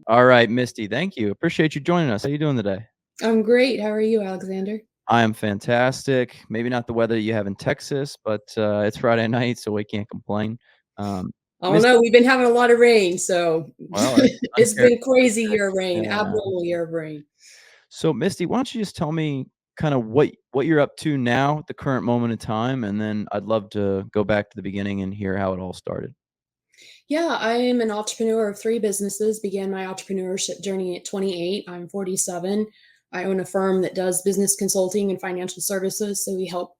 All right, Misty, thank you. Appreciate you joining us. How you doing today? I'm great. How are you, Alexander? I am fantastic. Maybe not the weather you have in Texas, but it's Friday night, so we can't complain. Um, I don't Misty, know. We've been having a lot of rain, so well, it's it's been crazy uncharacteristic. year of rain, Yeah. abnormal year of rain. So, Misty, why don't you just tell me kind of what you're up to now at the current moment in time, and then I'd love to go back to the beginning and hear how it all started. Yeah, I am an entrepreneur of three businesses. Began my entrepreneurship journey at 28. I'm 47. I own a firm that does business consulting and financial services. So we help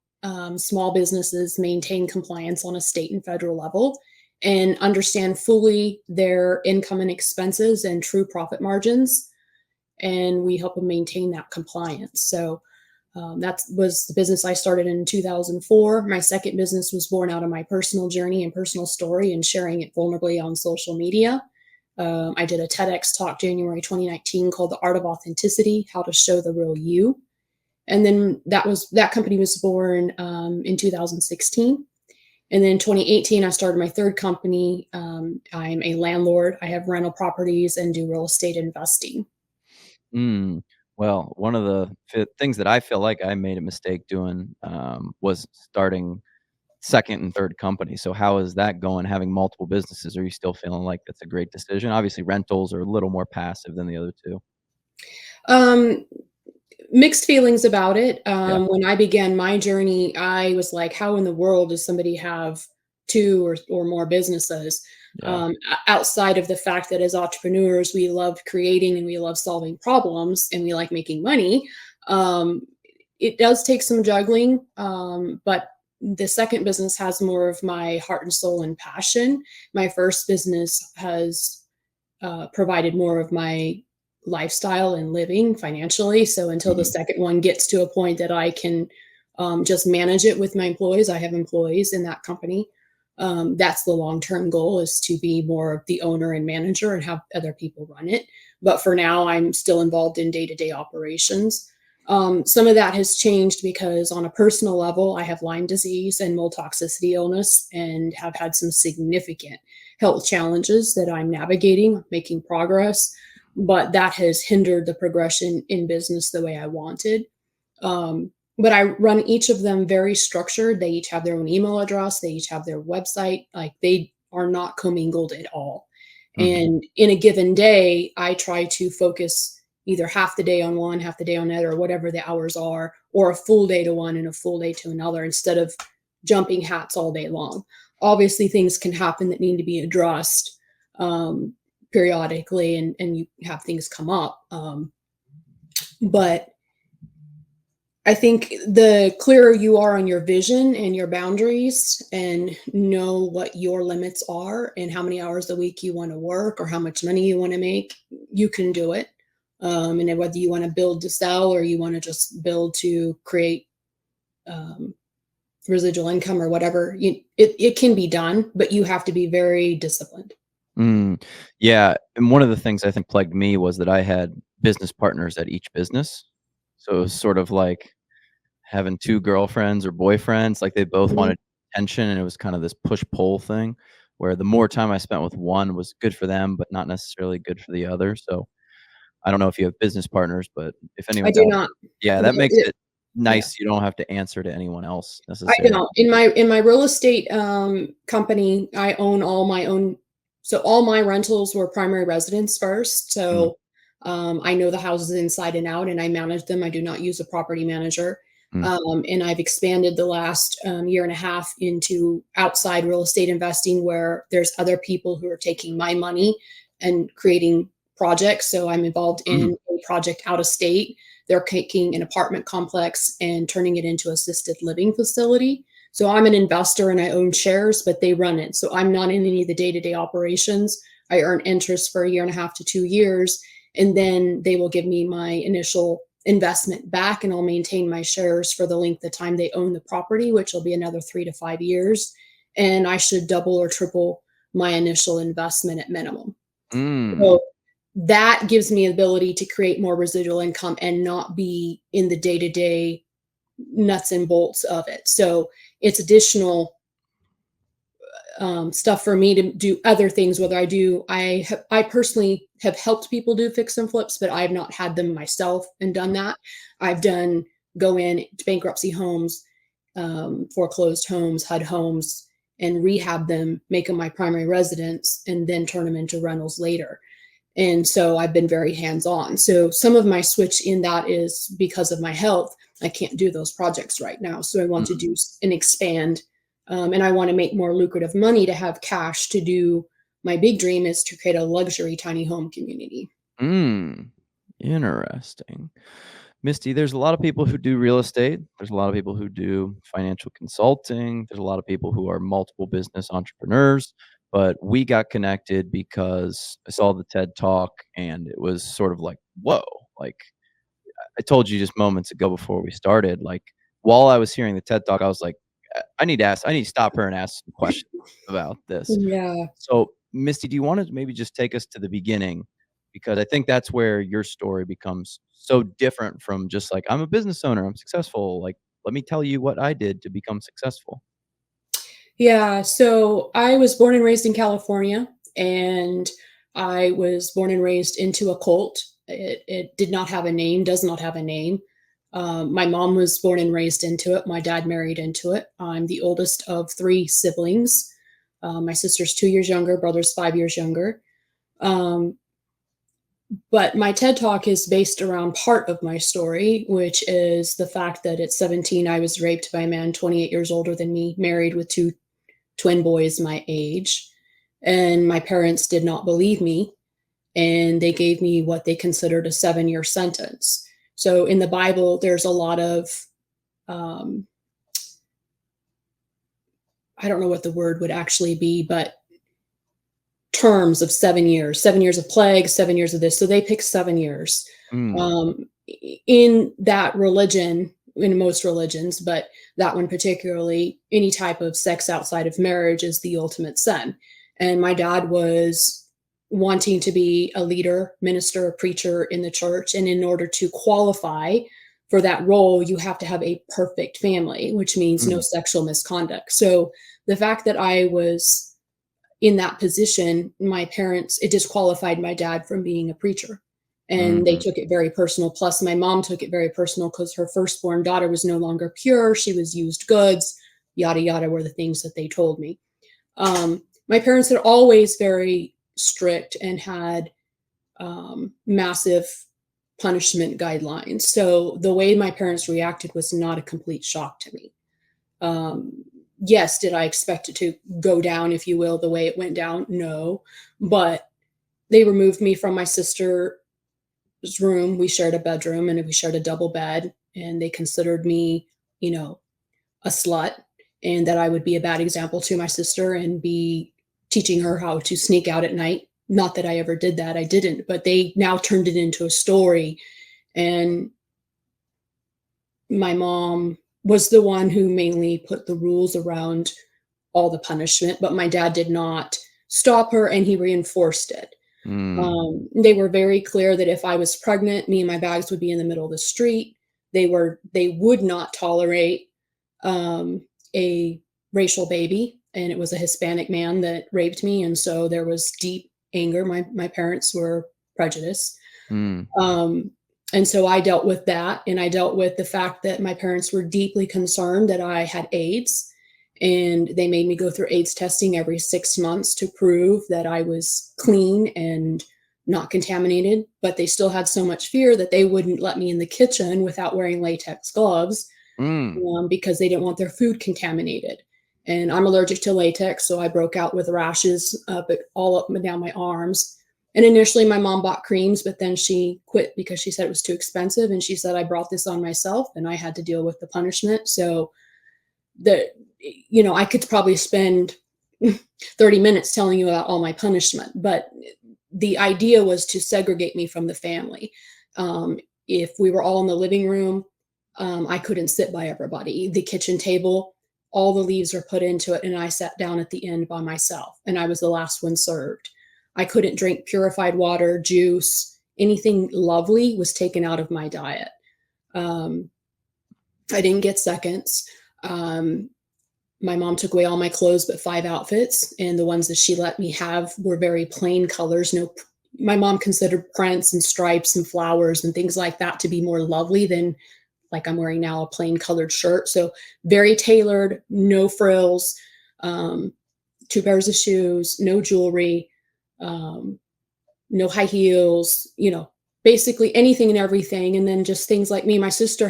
small businesses maintain compliance on a state and federal level and understand fully their income and expenses and true profit margins. And we help them maintain that compliance. So that was the business I started in 2004. My second business was born out of my personal journey and personal story and sharing it vulnerably on social media. I did a Tedx talk January 2019 called The Art of Authenticity, How to Show the Real You. And then that company was born in 2016. And then 2018, I started my third company. I'm a landlord. I have rental properties and do real estate investing. Mm. Well, one of the things that I feel like I made a mistake doing was starting second and third company. So how is that going, having multiple businesses? Are you still feeling like that's a great decision? Obviously, rentals are a little more passive than the other two. Um, Mixed feelings about it. Yeah, When I began my journey, I was like, how in the world does somebody have two or more businesses? yeah. Outside of the fact that as entrepreneurs, we love creating and we love solving problems and we like making money. Um, it does take some juggling, but the second business has more of my heart and soul and passion. My first business has provided more of my lifestyle and living financially. So until the Mhm. second one gets to a point that I can just manage it with my employees, I have employees in that company. That's the long term goal, is to be more of the owner and manager and have other people run it. But for now, I'm still involved in day to day operations. Some of that has changed because on a personal level, I have Lyme disease and mold toxicity illness and have had some significant health challenges that I'm navigating, making progress, but that has hindered the progression in business the way I wanted. But I run each of them very structured. They each have their own email address, they each have their website. Like, they are not commingled at all. Mhm. And in a given day, I try to focus either half the day on one, half the day on another, or whatever the hours are, or a full day to one and a full day to another instead of jumping hats all day long. Obviously, things can happen that need to be addressed um, periodically, and you have things come up. But I think the clearer you are on your vision and your boundaries and know what your limits are and how many hours a week you want to work or how much money you want to make, you can do it. And then whether you want to build to sell or you want to just build to create um, residual income or whatever, it can be done, but you have to be very disciplined. Mm. Yeah, and one of the things I think plagued me was that I had business partners at each business. So it was sort of like having 2 girlfriends or boyfriends, like, they both Mhm. wanted attention, and it was kind of this push-pull thing, where the more time I spent with one was good for them, but not necessarily good for the other. So I don't know if you have business partners, but if I anyone do else, not. yeah, The- that makes it- it yeah. nice. You don't have to answer to anyone else I necessarily. don't. In my real estate company, I own all my own. So all my rentals were primary residence first. Mm, So I know the houses inside and out, and I manage them. I do not use a property manager. mm, And I've expanded the last year and a half into outside real estate investing, where there's other people who are taking my money and creating projects. So I'm involved mm, in a project out of state. They're taking an apartment complex and turning it into assisted living facility. So I'm an investor and I own shares, but they run it. So I'm not in any of the day-to-day operations. I earn interest for a year and a half to 2 years, and then they will give me my initial investment back, and I'll maintain my shares for the length of time they own the property, which will be another 3 to 5 years. And I should double or triple my initial investment at minimum. mm, So that gives me the ability to create more residual income and not be in the day to day nuts and bolts of it. So it's additional stuff for me to do other things. Whether I personally have helped people do fix and flips, but I have not had them myself and done that. I've done go in to bankruptcy homes, foreclosed homes, HUD homes, and rehab them, make them my primary residence, and then turn them into rentals later. And so I've been very hands on. So some of my switch in that is because of my health. I can't do those projects right now. So I want to Mm. do and expand. And I want to make more lucrative money to have cash to do. My big dream is to create a luxury tiny home community. Mm. Interesting. Misty, there's a lot of people who do real estate. There's a lot of people who do financial consulting. There's a lot of people who are multiple business entrepreneurs. But we got connected because I saw the TED Talk and it was sort of like, whoa, like I told you just moments ago before we started, like while I was hearing the TED Talk, I was like, I need to stop her and ask some questions about this. Yeah. So, Misty, do you want to maybe just take us to the beginning? Because I think that's where your story becomes so different from just like, I'm a business owner, I'm successful. Like, let me tell you what I did to become successful. Yeah, so I was born and raised in California, and I was born and raised into a cult. It did not have a name, does not have a name. My mom was born and raised into it. My dad married into it. I'm the oldest of three siblings. My sister's 2 years younger, brother's 5 years younger. Um, but my TED Talk is based around part of my story, which is the fact that at 17, I was raped by a man 28 years older than me, married with two twin boys my age. And my parents did not believe me, and they gave me what they considered a 7 year sentence. So in the Bible, there's a lot of, um, I don't know what the word would actually be, but terms of 7 years, 7 years of plague, 7 years of this. So they picked 7 years. Mm, In that religion, in most religions, but that one particularly, any type of sex outside of marriage is the ultimate sin. And my dad was wanting to be a leader, minister, preacher in the church. And in order to qualify for that role, you have to have a perfect family, which means no mm, sexual misconduct. So the fact that I was in that position, my parents, it disqualified my dad from being a preacher. And they mm, took it very personal. Plus, my mom took it very personal because her firstborn daughter was no longer pure. She was used goods, yada, yada, were the things that they told me. My parents had always very strict and had massive punishment guidelines. So the way my parents reacted was not a complete shock to me. Um, yes, did I expect it to go down, if you will, the way it went down? No. But they removed me from my sister's room. We shared a bedroom and we shared a double bed. And they considered me, you know, a slut, and that I would be a bad example to my sister and be teaching her how to sneak out at night. Not that I ever did that. I didn't. But they now turned it into a story. And my mom was the one who mainly put the rules around all the punishment, but my dad did not stop her, and he reinforced it. mm, They were very clear that if I was pregnant, me and my bags would be in the middle of the street. They would not tolerate a racial baby, and it was a Hispanic man that raped me, and so there was deep anger. My parents were prejudiced. mm, Um, and so I dealt with that. And I dealt with the fact that my parents were deeply concerned that I had AIDS. And they made me go through AIDS testing every 6 months to prove that I was clean and not contaminated. But they still had so much fear that they wouldn't let me in the kitchen without wearing latex gloves, mm, because they didn't want their food contaminated. And I'm allergic to latex, so I broke out with rashes all up and down my arms. And initially, my mom bought creams, but then she quit because she said it was too expensive. And she said I brought this on myself, and I had to deal with the punishment. So the, I could probably spend 30 minutes telling you about all my punishment, but the idea was to segregate me from the family. If we were all in the living room, I couldn't sit by everybody. The kitchen table, all the leaves were put into it, and I sat down at the end by myself, and I was the last one served. I couldn't drink purified water, juice, anything lovely was taken out of my diet. Um, I didn't get seconds. Um, my mom took away all my clothes but 5 outfits, and the ones that she let me have were very plain colors. No, my mom considered prints and stripes and flowers and things like that to be more lovely than like I'm wearing now, a plain colored shirt. So very tailored, no frills, um, 2 pairs of shoes, no jewelry, um, no high heels, basically anything and everything. And then just things like me, my sister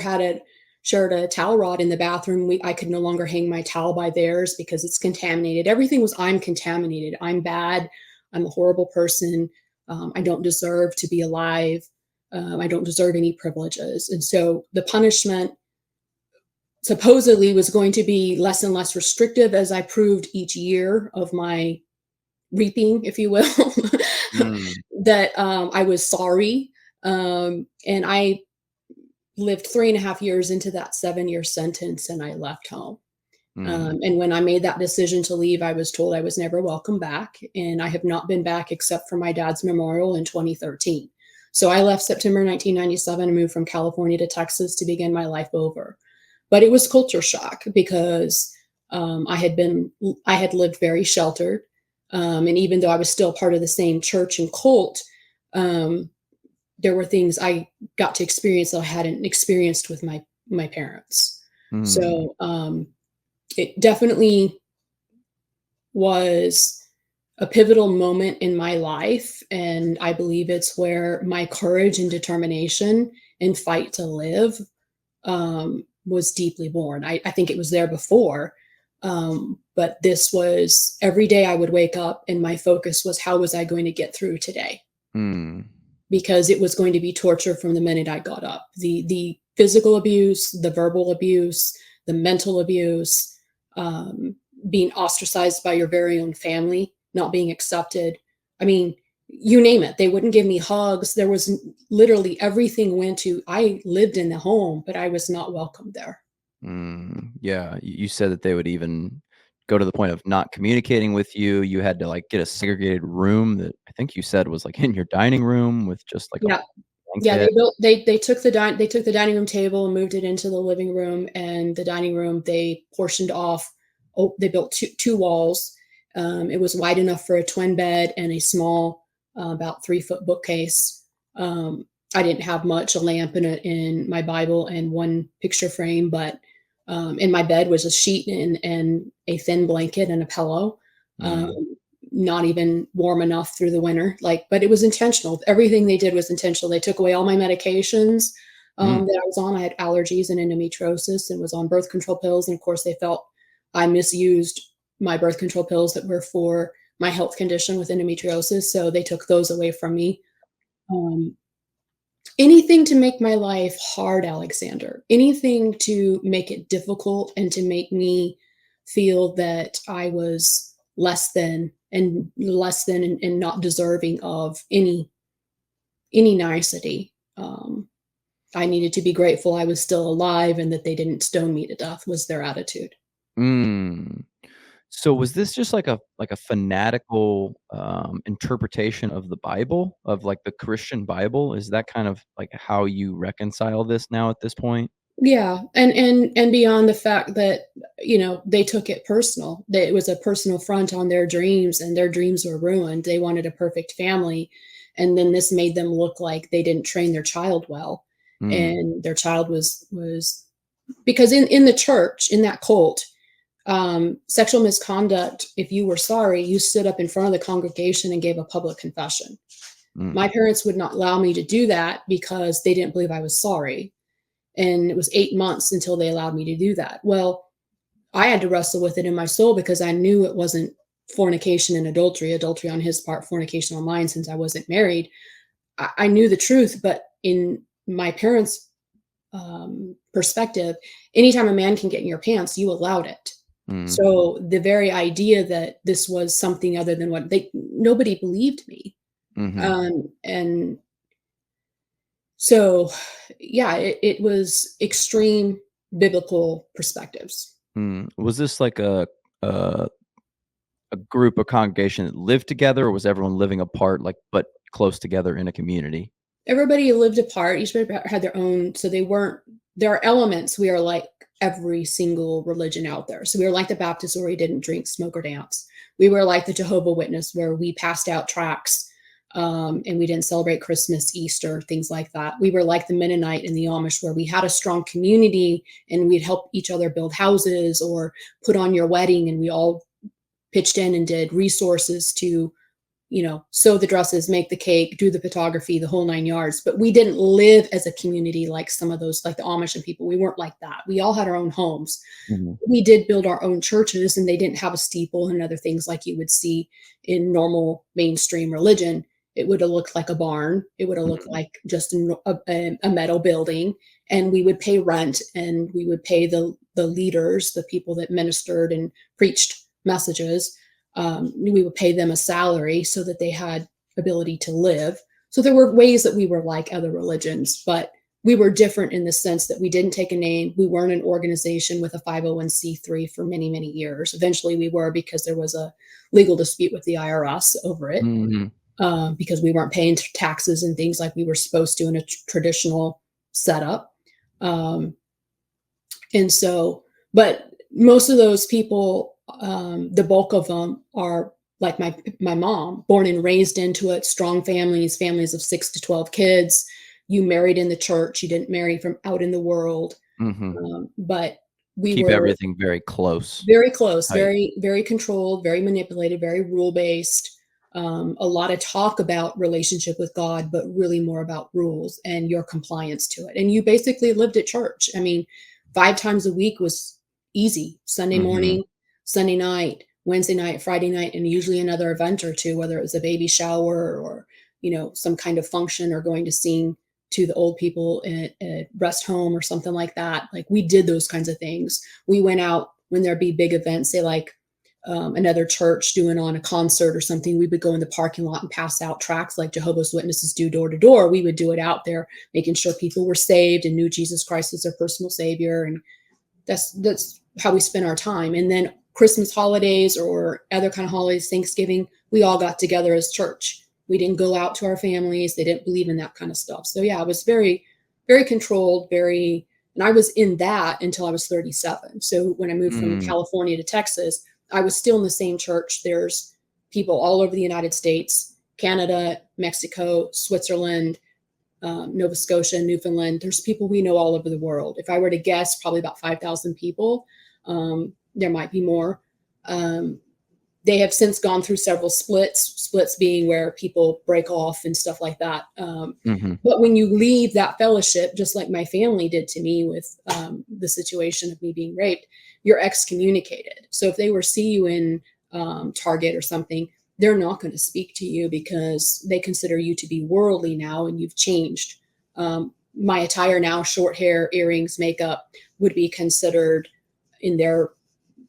shared a towel rod in the bathroom. I could no longer hang my towel by theirs because it's contaminated. Everything was, I'm contaminated. I'm bad. I'm a horrible person. I don't deserve to be alive. I don't deserve any privileges. And so the punishment supposedly was going to be less and less restrictive as I proved each year of my reaping, if you will, Mm, that I was sorry. And I lived 3.5 years into that 7-year sentence and I left home. mm, And when I made that decision to leave, I was told I was never welcome back. And I have not been back except for my dad's memorial in 2013. So I left September 1997 and moved from California to Texas to begin my life over. But it was culture shock because I had lived very sheltered. And even though I was still part of the same church and cult, um, there were things I got to experience that I hadn't experienced with my parents. mm, So it definitely was a pivotal moment in my life, and I believe it's where my courage and determination and fight to live was deeply born. I think it was there before, but this was every day I would wake up, and my focus was how was I going to get through today? mm, Because it was going to be torture from the minute I got up. The physical abuse, the verbal abuse, the mental abuse, um, being ostracized by your very own family, not being accepted. I mean, you name it. They wouldn't give me hugs. There was literally everything went to, I lived in the home, but I was not welcome there. yeah, you said that they would even go to the point of not communicating with you. You had to, like, get a segregated room that I think you said was, like, in your dining room with just, like, a Yeah. Yeah, blanket. they took the dining room table and moved it into the living room, and the dining room they portioned off. Oh, they built two walls. It was wide enough for a twin bed and a small, about 3 foot bookcase. I didn't have much, a lamp in my Bible and one picture frame, but in my bed was a sheet and a thin blanket and a pillow. Mm, Um, Not even warm enough through the winter. Like, but it was intentional. Everything they did was intentional. They took away all my medications mm, that I was on. I had allergies and endometriosis and was on birth control pills. And of course, they felt I misused my birth control pills that were for my health condition with endometriosis. So they took those away from me. Um, Anything to make my life hard, Alexander. Anything to make it difficult and to make me feel that I was less than and not deserving of any nicety. I needed to be grateful I was still alive and that they didn't stone me to death was their attitude. mm. So was this just like a fanatical, interpretation of the Bible, of, like, the Christian Bible? Is that kind of, like, how you reconcile this now at this point? Yeah, and beyond the fact that, they took it personal, that it was a personal front on their dreams and their dreams were ruined. They wanted a perfect family, and then this made them look like they didn't train their child well, Mm, and their child was because in the church, in that cult, sexual misconduct, if you were sorry, you stood up in front of the congregation and gave a public confession. My mm, parents would not allow me to do that because they didn't believe I was sorry, and it was 8 months until they allowed me to do that. Well, I had to wrestle with it in my soul because I knew it wasn't fornication and adultery on his part, fornication on mine since I wasn't married. I knew the truth, but in my parents' perspective, anytime a man can get in your pants, you allowed it. mm, So the very idea that this was something other than what nobody believed me. mhm, And so, yeah, it was extreme biblical perspectives. mm. Was this like a a group or congregation that lived together, or was everyone living apart, like, but close together in a community? Everybody lived apart. Each had their own, so they weren't. there are elements. We are like every single religion out there. So we were like the Baptists, where we didn't drink, smoke, or dance. We were like the Jehovah Witness, where we passed out tracts, and we didn't celebrate Christmas, Easter, things like that. We were like the Mennonite and the Amish, where we had a strong community and we'd help each other build houses or put on your wedding, and we all pitched in and did resources to, sew the dresses, make the cake, do the photography, the whole 9 yards. But we didn't live as a community like some of those, like the Amish and people. We weren't like that. We all had our own homes. Mhm. We did build our own churches, and they didn't have a steeple and other things like you would see in normal mainstream religion. It would have looked like a barn. It would have looked Mhm. like just a metal building, and we would pay rent, and we would pay the leaders, the people that ministered and preached messages. We would pay them a salary so that they had ability to live. So there were ways that we were like other religions, but we were different in the sense that we didn't take a name. We weren't an organization with a 501c3 for many, many years. Eventually we were, because there was a legal dispute with the IRS over it, Mhm. because we weren't paying taxes and things like we were supposed to in a traditional setup. Um, and so, but most of those people, the bulk of them are like my mom, born and raised into it, strong families, families of 6 to 12 kids. You married in the church. You didn't marry from out in the world. Mhm. But we Keep were everything very close, very close, tight. very, very controlled, very manipulated, very rule based. A lot of talk about relationship with God, but really more about rules and your compliance to it. And you basically lived at church. I mean, 5 times a week was easy: Sunday Mhm. morning, Sunday night, Wednesday night, Friday night, and usually another event or two, whether it was a baby shower or, some kind of function, or going to sing to the old people at a rest home or something like that. Like, we did those kinds of things. We went out when there'd be big events, say like another church doing on a concert or something. We would go in the parking lot and pass out tracts like Jehovah's Witnesses do door to door. We would do it out there, making sure people were saved and knew Jesus Christ as their personal savior. And that's how we spent our time. And then Christmas holidays or other kind of holidays, Thanksgiving, we all got together as church. We didn't go out to our families. They didn't believe in that kind of stuff. So yeah, it was very, very controlled, very, and I was in that until I was 37. So when I moved from Mm. California to Texas, I was still in the same church. There's people all over the United States, Canada, Mexico, Switzerland, Nova Scotia, Newfoundland. There's people we know all over the world. If I were to guess, probably about 5,000 people. There might be more. Um, they have since gone through several splits being where people break off and stuff like that. Mhm. But when you leave that fellowship, just like my family did to me with the situation of me being raped, you're excommunicated. So if they were see you in Target or something, they're not going to speak to you because they consider you to be worldly now and you've changed. My attire now, short hair, earrings, makeup, would be considered in their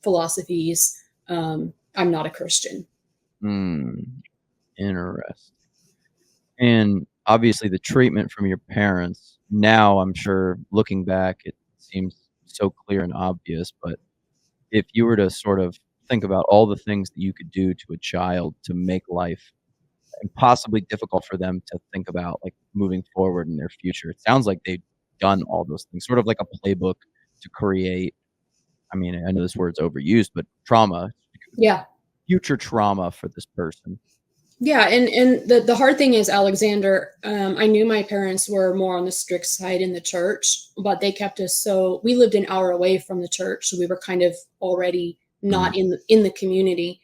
philosophies. I'm not a Christian. Mm. Interesting. And obviously the treatment from your parents, now I'm sure looking back, it seems so clear and obvious, but if you were to sort of think about all the things that you could do to a child to make life impossibly difficult for them to think about, like, moving forward in their future, it sounds like they've done all those things, sort of like a playbook to create, I mean, I know this word's overused, but trauma, Yeah. future trauma for this person. Yeah, and the hard thing is, Alexander, I knew my parents were more on the strict side in the church, but they kept us, so we lived an hour away from the church, so we were kind of already Mm. not in the community.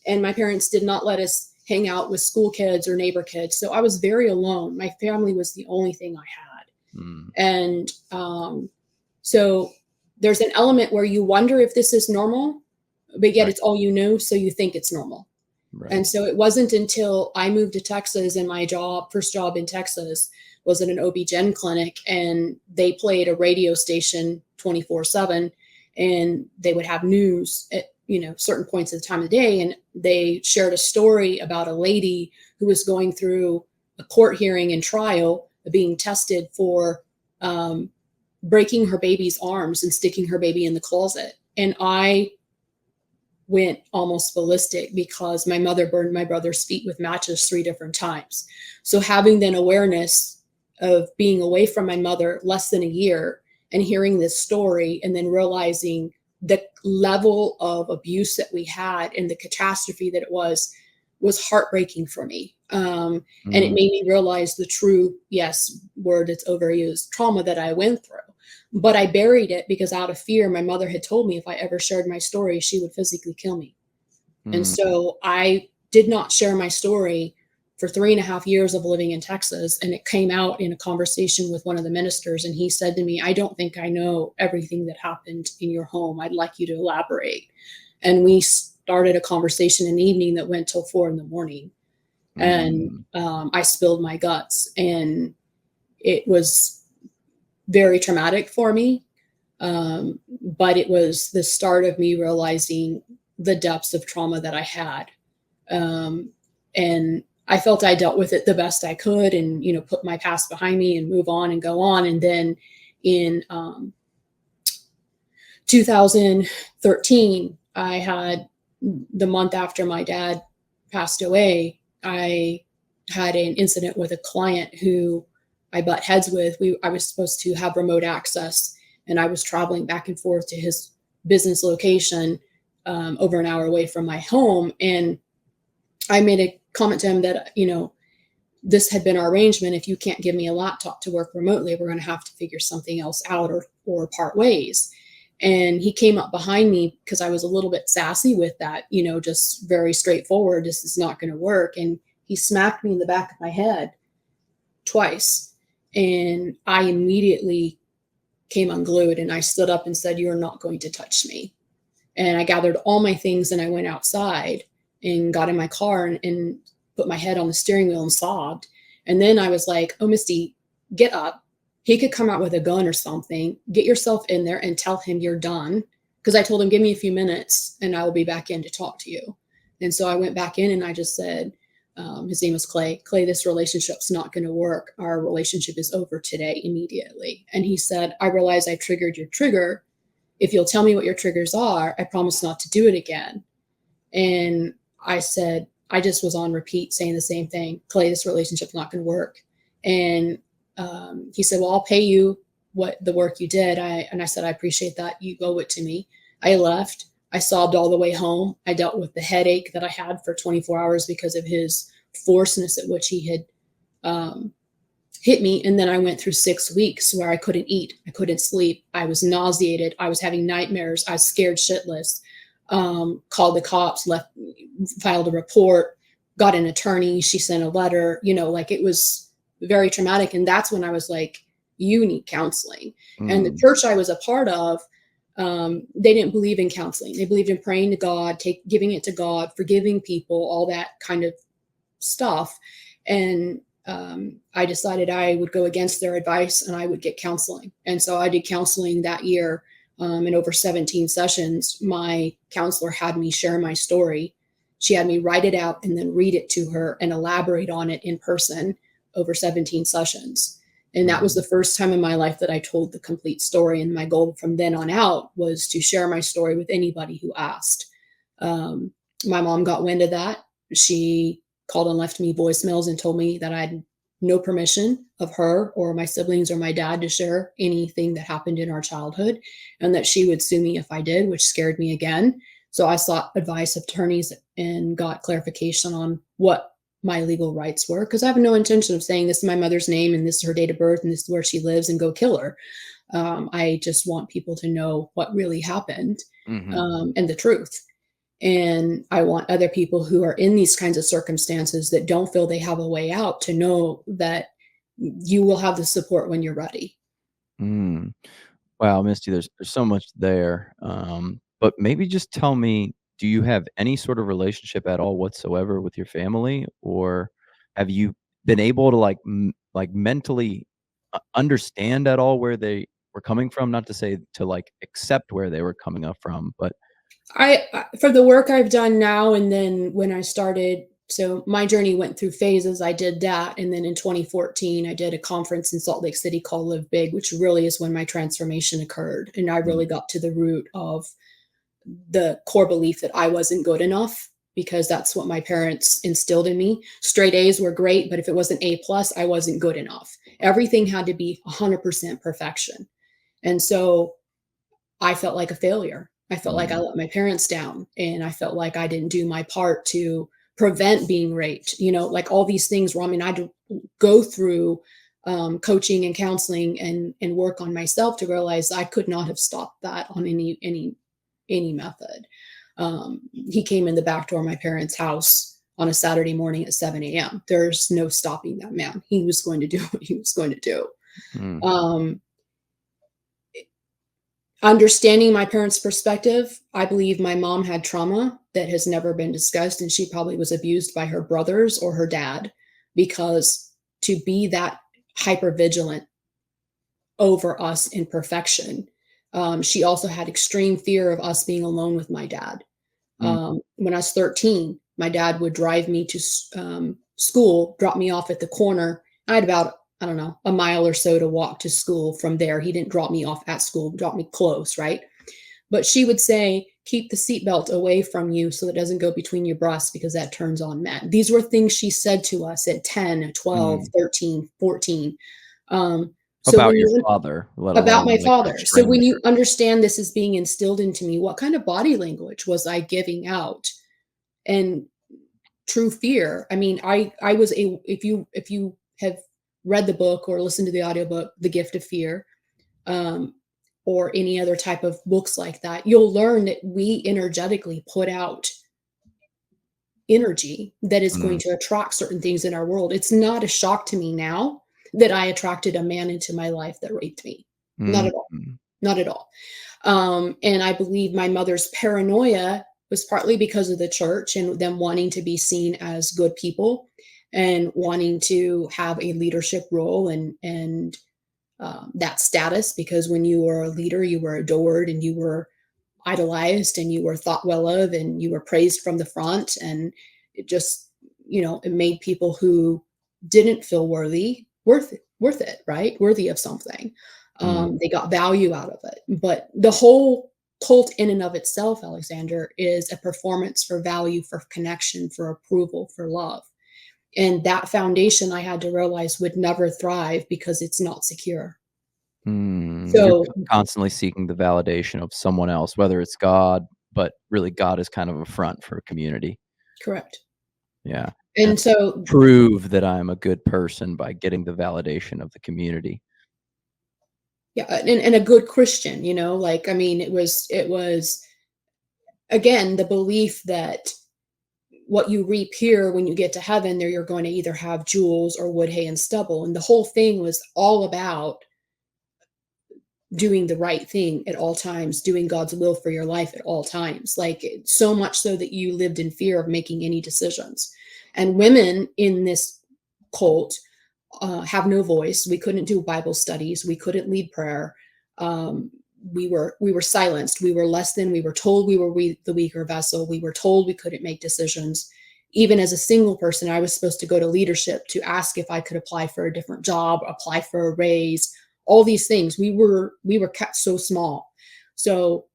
And my parents did not let us hang out with school kids or neighbor kids, so I was very alone. My family was the only thing I had. Mm. And so there's an element where you wonder if this is normal, but yet Right, it's all you know, so you think it's normal. And right. so it wasn't until I moved to Texas, and my first job in Texas was at an OB-GYN clinic, and they played a radio station 24/7, and they would have news at, certain points at the time of the day. And they shared a story about a lady who was going through a court hearing and trial, being tested for um, breaking her baby's arms and sticking her baby in the closet. And I went almost ballistic because my mother burned my brother's feet with matches 3 different times. So having then awareness of being away from my mother less than a year and hearing this story and then realizing the level of abuse that we had and the catastrophe that it was heartbreaking for me. And it Mm, made me realize the true, yes, word that's overused, trauma that I went through. But I buried it because out of fear, my mother had told me if I ever shared my story, she would physically kill me. And mm, so I did not share my story for 3.5 years of living in Texas. And it came out in a conversation with one of the ministers. And he said to me, I don't think I know everything that happened in your home. I'd like you to elaborate. And we started a conversation in the evening that went till 4 in the morning. And mm, I spilled my guts. And it was very traumatic for me. But it was the start of me realizing the depths of trauma that I had. Um, and I felt I dealt with it the best I could and, put my past behind me and move on and go on. And then in 2013, I had the month after my dad passed away, I had an incident with a client who I butt heads with. I was supposed to have remote access, and I was traveling back and forth to his business location over an hour away from my home. And I made a comment to him that, this had been our arrangement. If you can't give me a laptop to work remotely, we're going to have to figure something else out or part ways. And he came up behind me because I was a little bit sassy with that, just very straightforward. This is not going to work. And he smacked me in the back of my head twice. And I immediately came unglued and I stood up and said, "You're not going to touch me." And I gathered all my things and I went outside and got in my car and put my head on the steering wheel and sobbed. And then I was like, "Oh, Misty, get up. He could come out with a gun or something. Get yourself in there and tell him you're done." Because I told him, "Give me a few minutes and I will be back in to talk to you." And so I went back in and I just said, his name was Clay. "Clay, this relationship's not going to work. Our relationship is over today, immediately." And he said, "I realize I triggered your trigger. If you'll tell me what your triggers are, I promise not to do it again." And I said, I just was on repeat saying the same thing. "Clay, this relationship's not going to work." And he said, "Well, I'll pay you what the work you did." And I said, "I appreciate that. You owe it to me." I left. I sobbed all the way home. I dealt with the headache that I had for 24 hours because of his forceness at which he had um, hit me. And then I went through 6 weeks where I couldn't eat. I couldn't sleep. I was nauseated. I was having nightmares. I was scared shitless. Called the cops, filed a report, got an attorney. She sent a letter, like it was very traumatic. And that's when I was like, you need counseling. And the mm, church I was a part of, they didn't believe in counseling. They believed in praying to God, giving it to God, forgiving people, all that kind of stuff. And I decided I would go against their advice and I would get counseling. And so I did counseling that year. In over 17 sessions, my counselor had me share my story. She had me write it out and then read it to her and elaborate on it in person over 17 sessions. And that was mm, the first time in my life that I told the complete story. And my goal from then on out was to share my story with anybody who asked. My mom got wind of that. She called and left me voicemails and told me that I had no permission of her or my siblings or my dad to share anything that happened in our childhood, and that she would sue me if I did, which scared me again. So I sought advice of attorneys and got clarification on what my legal rights were, because I have no intention of saying this is my mother's name and this is her date of birth and this is where she lives and go kill her. I just want people to know what really happened, mhm, and the truth. And I want other people who are in these kinds of circumstances that don't feel they have a way out to know that you will have the support when you're ready. mm. Wow, Misty, there's so much there. But maybe just tell me, do you have any sort of relationship at all whatsoever with your family, or have you been able to like mentally understand at all where they were coming from? Not to say to like accept where they were coming up from, but For the work I've done now, and then when I started, so my journey went through phases. I did that, and then in 2014, I did a conference in Salt Lake City called Live Big, which really is when my transformation occurred, and I mm, really got to the root of the core belief that I wasn't good enough, because that's what my parents instilled in me. Straight A's were great, but if it wasn't A plus, I wasn't good enough. Everything had to be 100% perfection. And so I felt like a failure. I felt like I Mm, let my parents down, and I felt like I didn't do my part to prevent being raped, like all these things where, I mean, I had to go through coaching and counseling and work on myself to realize I could not have stopped that on any method. He came in the back door of my parents' house on a Saturday morning at 7 a.m. There's no stopping that man. He was going to do what he was going to do. mm, Um, Understanding my parents' perspective, I believe my mom had trauma that has never been discussed, and she probably was abused by her brothers or her dad, because to be that hyper vigilant over us in perfection. She also had extreme fear of us being alone with my dad. mm, When I was 13, my dad would drive me to school, drop me off at the corner. I had about, I don't know, a mile or so to walk to school from there. He didn't drop me off at school, drop me close, right? But she would say, keep the seatbelt away from you so it doesn't go between your breasts because that turns on men. These were things she said to us at 10, 12, mm. 13, 14. So About when your you father, let about my alone, like, a father. So when you stranger. understand this is being instilled into me, what kind of body language was I giving out? And true fear. I mean, I was a if you have read the book or listened to the audiobook, The Gift of Fear, um, or any other type of books like that, you'll learn that we energetically put out energy that is going Mm, to attract certain things in our world. It's not a shock to me now that I attracted a man into my life that raped me. Not mm, at all. mm, Not at all. And I believe my mother's paranoia was partly because of the church and them wanting to be seen as good people and wanting to have a leadership role and that status, because when you were a leader, you were adored and you were idolized and you were thought well of and you were praised from the front. And it just, it made people who didn't feel worth it, right? Worthy of something. mm, They got value out of it. But the whole cult in and of itself, Alexander, is a performance for value, for connection, for approval, for love. And that foundation I had to realize would never thrive because it's not secure. You're So, constantly seeking the validation of someone else, whether it's God, but really God is kind of a front for a community. correct. Yeah, and And so, prove that I'm a good person by getting the validation of the community. yeah, and a good Christian, like, I mean, it was again the belief that what you reap here when you get to heaven, there you're going to either have jewels or wood, hay, and stubble. And the whole thing was all about doing the right thing at all times, doing God's will for your life at all times. Like, so much so that you lived in fear of making any decisions. And women in this cult have no voice. We couldn't do Bible studies. We couldn't lead prayer. Um, we were silenced. We were less than. We were told we were the weaker vessel. We were told we couldn't make decisions. Even as a single person, I was supposed to go to leadership to ask if I could apply for a different job, apply for a raise, all these things. We were kept so small. So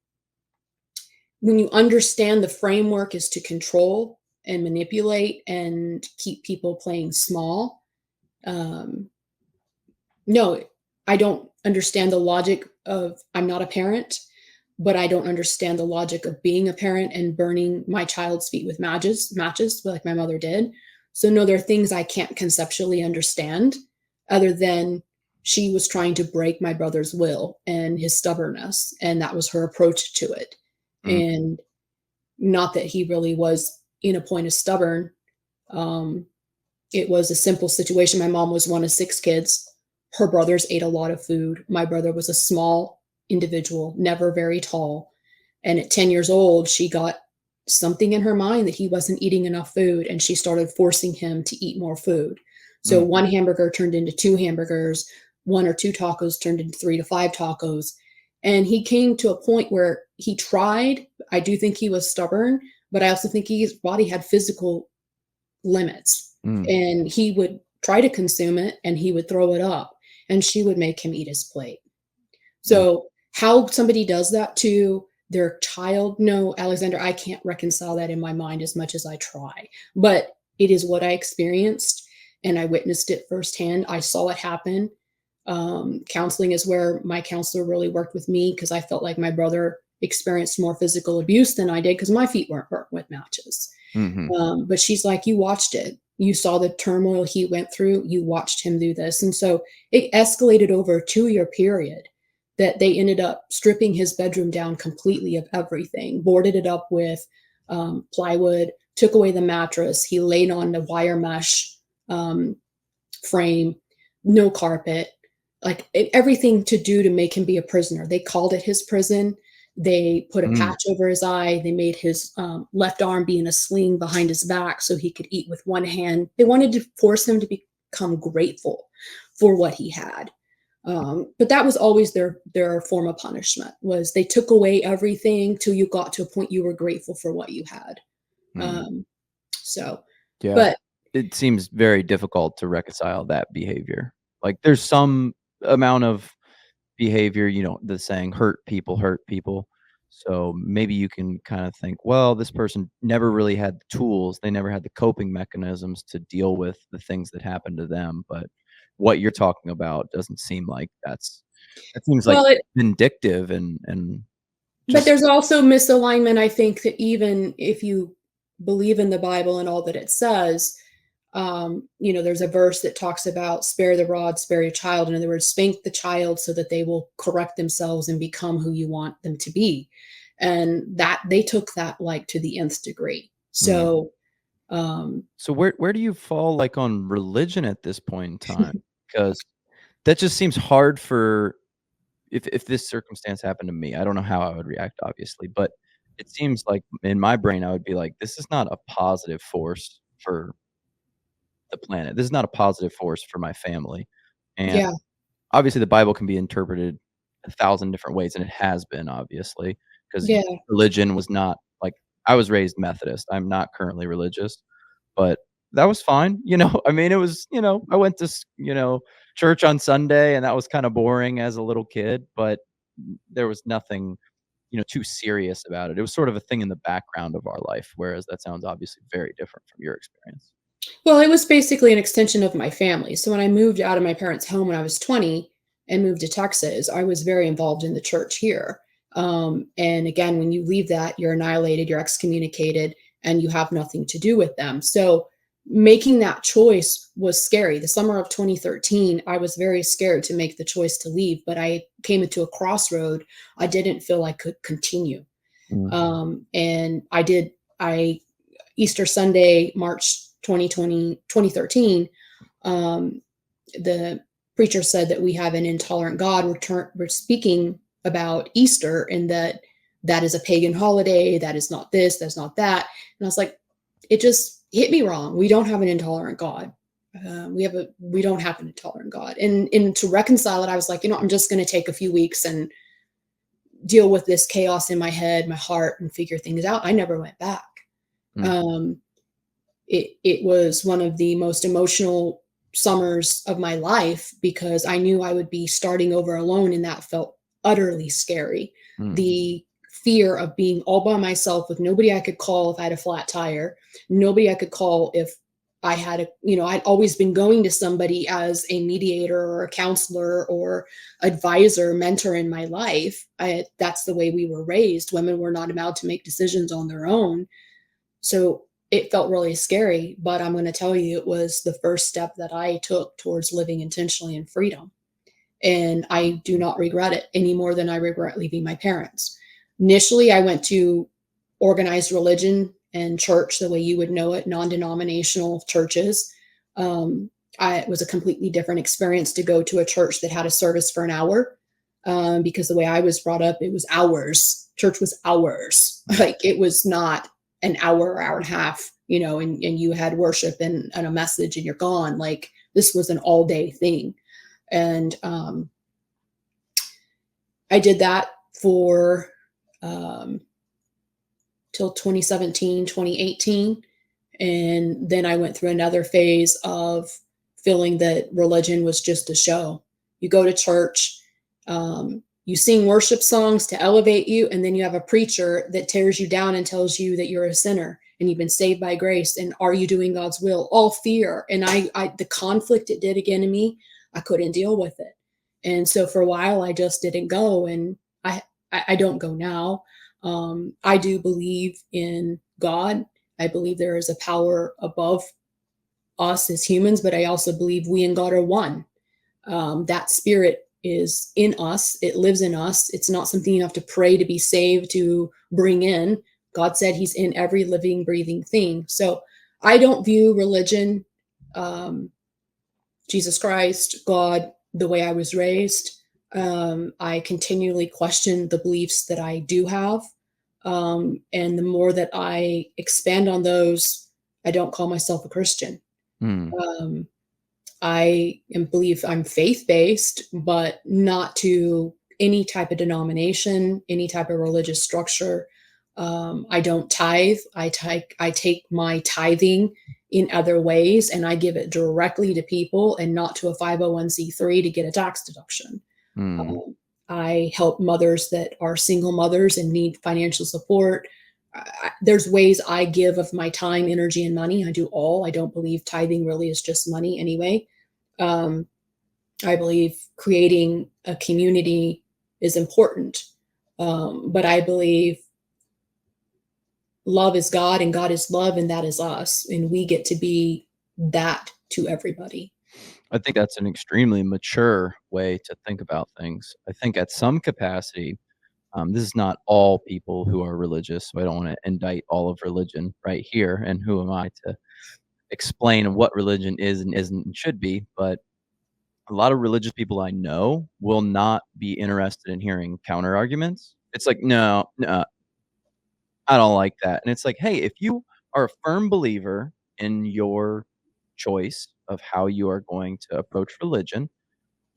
when you understand the framework is to control and manipulate and keep people playing small, um, no, I don't understand the logic of I'm not a parent, but I don't understand the logic of being a parent and burning my child's feet with matches like my mother did. So no, there are things I can't conceptually understand other than she was trying to break my brother's will and his stubbornness, and that was her approach to it. Mm, And not that he really was in a point of stubborn. Um, it was a simple situation. My mom was one of six kids. Her brothers ate a lot of food. My brother was a small individual, never very tall. And at 10 years old, she got something in her mind that he wasn't eating enough food, and she started forcing him to eat more food. So mm, one hamburger turned into two hamburgers, one or two tacos turned into three to five tacos. And he came to a point where he tried. I do think he was stubborn, but I also think his body had physical limits, mm, and he would try to consume it and he would throw it up, and she would make him eat his plate. mm, So how somebody does that to their child, no, Alexander, I can't reconcile that in my mind as much as I try, but it is what I experienced and I witnessed it firsthand. I saw it happen. Counseling is where my counselor really worked with me because I felt like my brother experienced more physical abuse than I did because my feet weren't burnt with matches. Mhm. But she's like, you watched it. You saw the turmoil he went through. You watched him do this. And so it escalated over a 2-year period that they ended up stripping his bedroom down completely of everything, boarded it up with plywood, took away the mattress. He laid on the wire mesh um, frame, no carpet, like everything to do to make him be a prisoner. They called it his prison. They put a Mm. patch over his eye. They made his left arm be in a sling behind his back so he could eat with one hand. They wanted to force him to become grateful for what he had. But that was always their form of punishment was they took away everything till you got to a point you were grateful for what you had. Mm. Um, so, Yeah. but It seems very difficult to reconcile that behavior. Like, there's some amount of behavior, the saying, hurt people." So, maybe you can kinda think, "Well, this person never really had the tools, they never had the coping mechanisms to deal with the things that happened to them," but what you're talking about doesn't seem like that seems, like, well, it vindictive and But just there's also misalignment, I think, that even if you believe in the Bible and all that it says, there's a verse that talks about spare the rod, spare your child. In other words, spank the child so that they will correct themselves and become who you want them to be. And that they took that like to the nth degree. mm. So, um, So where do you fall, like, on religion at this point in time? Because that just seems hard for if this circumstance happened to me, I don't know how I would react, obviously, but it seems like in my brain, I would be like, "This is not a positive force for the planet. This is not a positive force for my family." And yeah, obviously, the Bible can be interpreted 1,000 different ways, and it has been, obviously, because yeah. religion was not like I was raised Methodist. I'm not currently religious, but that was fine, I mean, it was, I went to church on Sunday, and that was kinda boring as a little kid, but there was nothing, too serious about it. It was sort of a thing in the background of our life, whereas that sounds obviously very different from your experience. Well, it was basically an extension of my family. So when I moved out of my parents' home when I was 20 and moved to Texas, I was very involved in the church here. And again, when you leave that, you're annihilated, you're excommunicated, and you have nothing to do with them. So making that choice was scary. The summer of 2013, I was very scared to make the choice to leave, but I came into a crossroad I didn't feel I could continue. Mm, And I did, I Easter Sunday, March 2013, um, the preacher said that we have an intolerant God. We're speaking about Easter and that is a pagan holiday. That is not this, that's not that. And I was like, it just hit me wrong. We don't have an intolerant God. We don't have an intolerant God. And to reconcile it, I was like, I'm just going to take a few weeks and deal with this chaos in my head, my heart, and figure things out. I never went back. mm, Um, it was one of the most emotional summers of my life because I knew I would be starting over alone, and that felt utterly scary. mm, The fear of being all by myself with nobody I could call if I had a flat tire, nobody I could call if I had I'd always been going to somebody as a mediator or a counselor or advisor, mentor in my life. That's the way we were raised. Women were not allowed to make decisions on their own, so it felt really scary, but I'm going to tell you, it was the first step that I took towards living intentionally in freedom. And I do not regret it any more than I regret leaving my parents. Initially, I went to organized religion and church the way you would know it, non denominational churches. Um, it was a completely different experience to go to a church that had a service for an hour because the way I was brought up, it was hours. Church was hours. mm. Like it was not an hour, hour and a half, and you had worship and a message and you're gone. Like this was an all day thing. And I did that for um, till 2017, 2018. And then I went through another phase of feeling that religion was just a show. You go to church, you sing worship songs to elevate you, and then you have a preacher that tears you down and tells you that you're a sinner and you've been saved by grace. And are you doing God's will? All fear. And the conflict it did again to me, I couldn't deal with it. And so for a while, I just didn't go, and I I don't go now. I do believe in God. I believe there is a power above us as humans, but I also believe we and God are one. That spirit is in us, it lives in us. It's not something you have to pray to be saved to bring in. God said he's in every living, breathing thing. So I don't view religion, um, Jesus Christ, God, the way I was raised. I continually question the beliefs that I do have. And the more that I expand on those, I don't call myself a Christian. Mm, Um, believe I'm faith based, but not to any type of denomination, any type of religious structure. I don't tithe. I take my tithing in other ways, and I give it directly to people and not to a 501(c)(3) to get a tax deduction. mm, Um, I help mothers that are single mothers and need financial support. There's ways I give of my time, energy, and money. I do all. I don't believe tithing really is just money anyway. Um, I believe creating a community is important. But I believe love is God and God is love and that is us. And we get to be that to everybody. I think that's an extremely mature way to think about things. I think at some capacity, this is not all people who are religious, so I don't wanna indict all of religion right here, and who am I to explain what religion is and isn't and should be, but a lot of religious people I know will not be interested in hearing counter arguments. It's like, "No, nuh I don't like that." And it's like, "Hey, if you are a firm believer in your choice of how you are going to approach religion,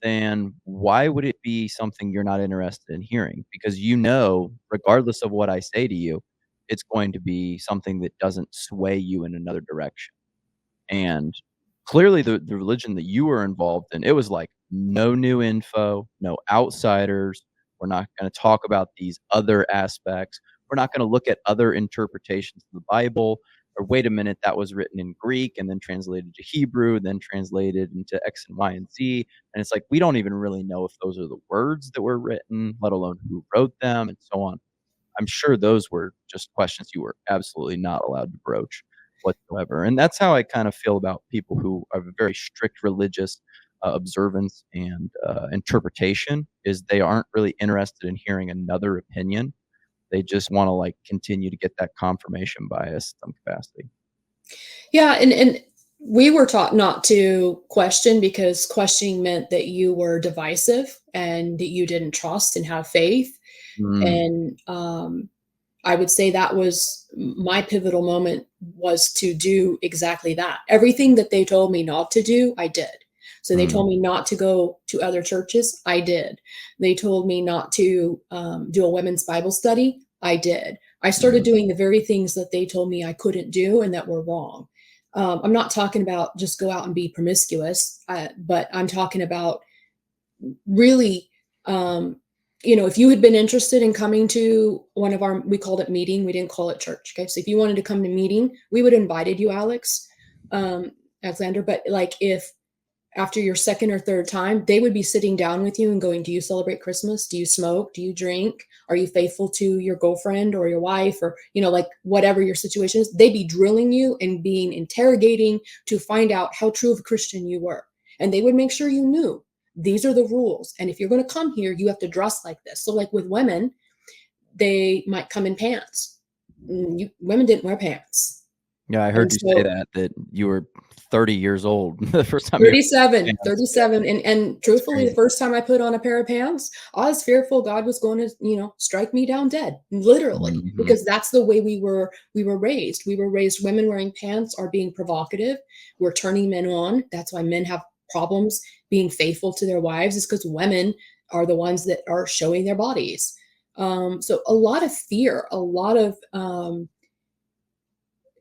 then why would it be something you're not interested in hearing? Because you know, regardless of what I say to you, it's going to be something that doesn't sway you in another direction." And clearly the religion that you were involved in, it was like, no new info, no outsiders. We're not gonna talk about these other aspects. We're not gonna look at other interpretations of the Bible, or wait a minute, that was written in Greek and then translated to Hebrew, then translated into X and Y and Z. And it's like, we don't even really know if those are the words that were written, let alone who wrote them, and so on. I'm sure those were just questions you were absolutely not allowed to broach whatsoever, and that's how I kind of feel about people who have a very strict religious, observance and, interpretation, is they aren't really interested in hearing another opinion. They just wanna, like, continue to get that confirmation bias in some capacity. Yeah, and we were taught not to question because questioning meant that you were divisive and that you didn't trust and have faith. Mm, And I would say that was my pivotal moment was to do exactly that. Everything that they told me not to do, I did. So they mm, told me not to go to other churches, I did. They told me not to do a women's Bible study, I did. I started mm, doing the very things that they told me I couldn't do and that were wrong. I'm not talking about just go out and be promiscuous, but I'm talking about really, um, if you had been interested in coming to one of our, we called it meeting, we didn't call it church. Okay. So if you wanted to come to meeting, we would have invited you, um, Alexander. But like if after your second or third time, they would be sitting down with you and going, do you celebrate Christmas? Do you smoke? Do you drink? Are you faithful to your girlfriend or your wife or, like whatever your situation is? They'd be drilling you and being interrogating to find out how true of a Christian you were. And they would make sure you knew these are the rules. And if you're going to come here, you have to dress like this. So, like with women, they might come in pants. Women didn't wear pants. yeah, I And heard you say so that you were 30 years old the first time you were 37, pants. Yeah, 37, and that's truthfully, the crazy. first time I put on a pair of pants, I was fearful God was going to, strike me down dead, literally, Mhm, because that's the way we were raised. We were raised women wearing pants are being provocative. We're turning men on. That's why men have problems being faithful to their wives is because women are the ones that are showing their bodies. So a lot of fear, a lot of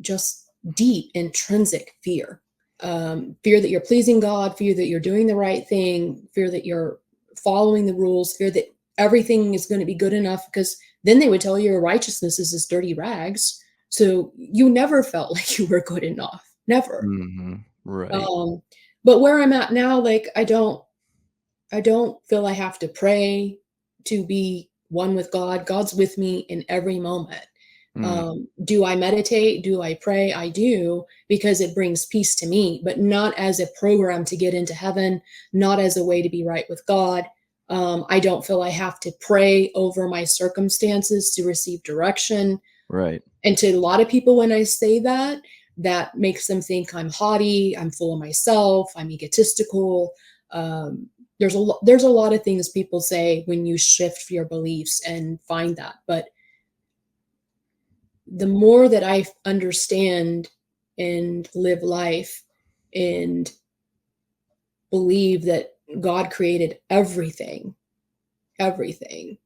just deep intrinsic fear. Fear that you're pleasing God, fear that you're doing the right thing, fear that you're following the rules, fear that everything is going to be good enough because then they would tell you your righteousness is as dirty rags. So you never felt like you were good enough. Never. mhm, right. Um, but where I'm at now, like I don't feel I have to pray to be one with God. God's with me in every moment. Mm, Do I meditate? Do I pray? I do, because it brings peace to me, but not as a program to get into heaven, not as a way to be right with God. I don't feel I have to pray over my circumstances to receive direction. right. And to a lot of people, when I say that, that makes them think I'm haughty, I'm full of myself, I'm egotistical. There's a lot of things people say when you shift your beliefs and find that. But the more that I understand and live life and believe that God created everything, everything,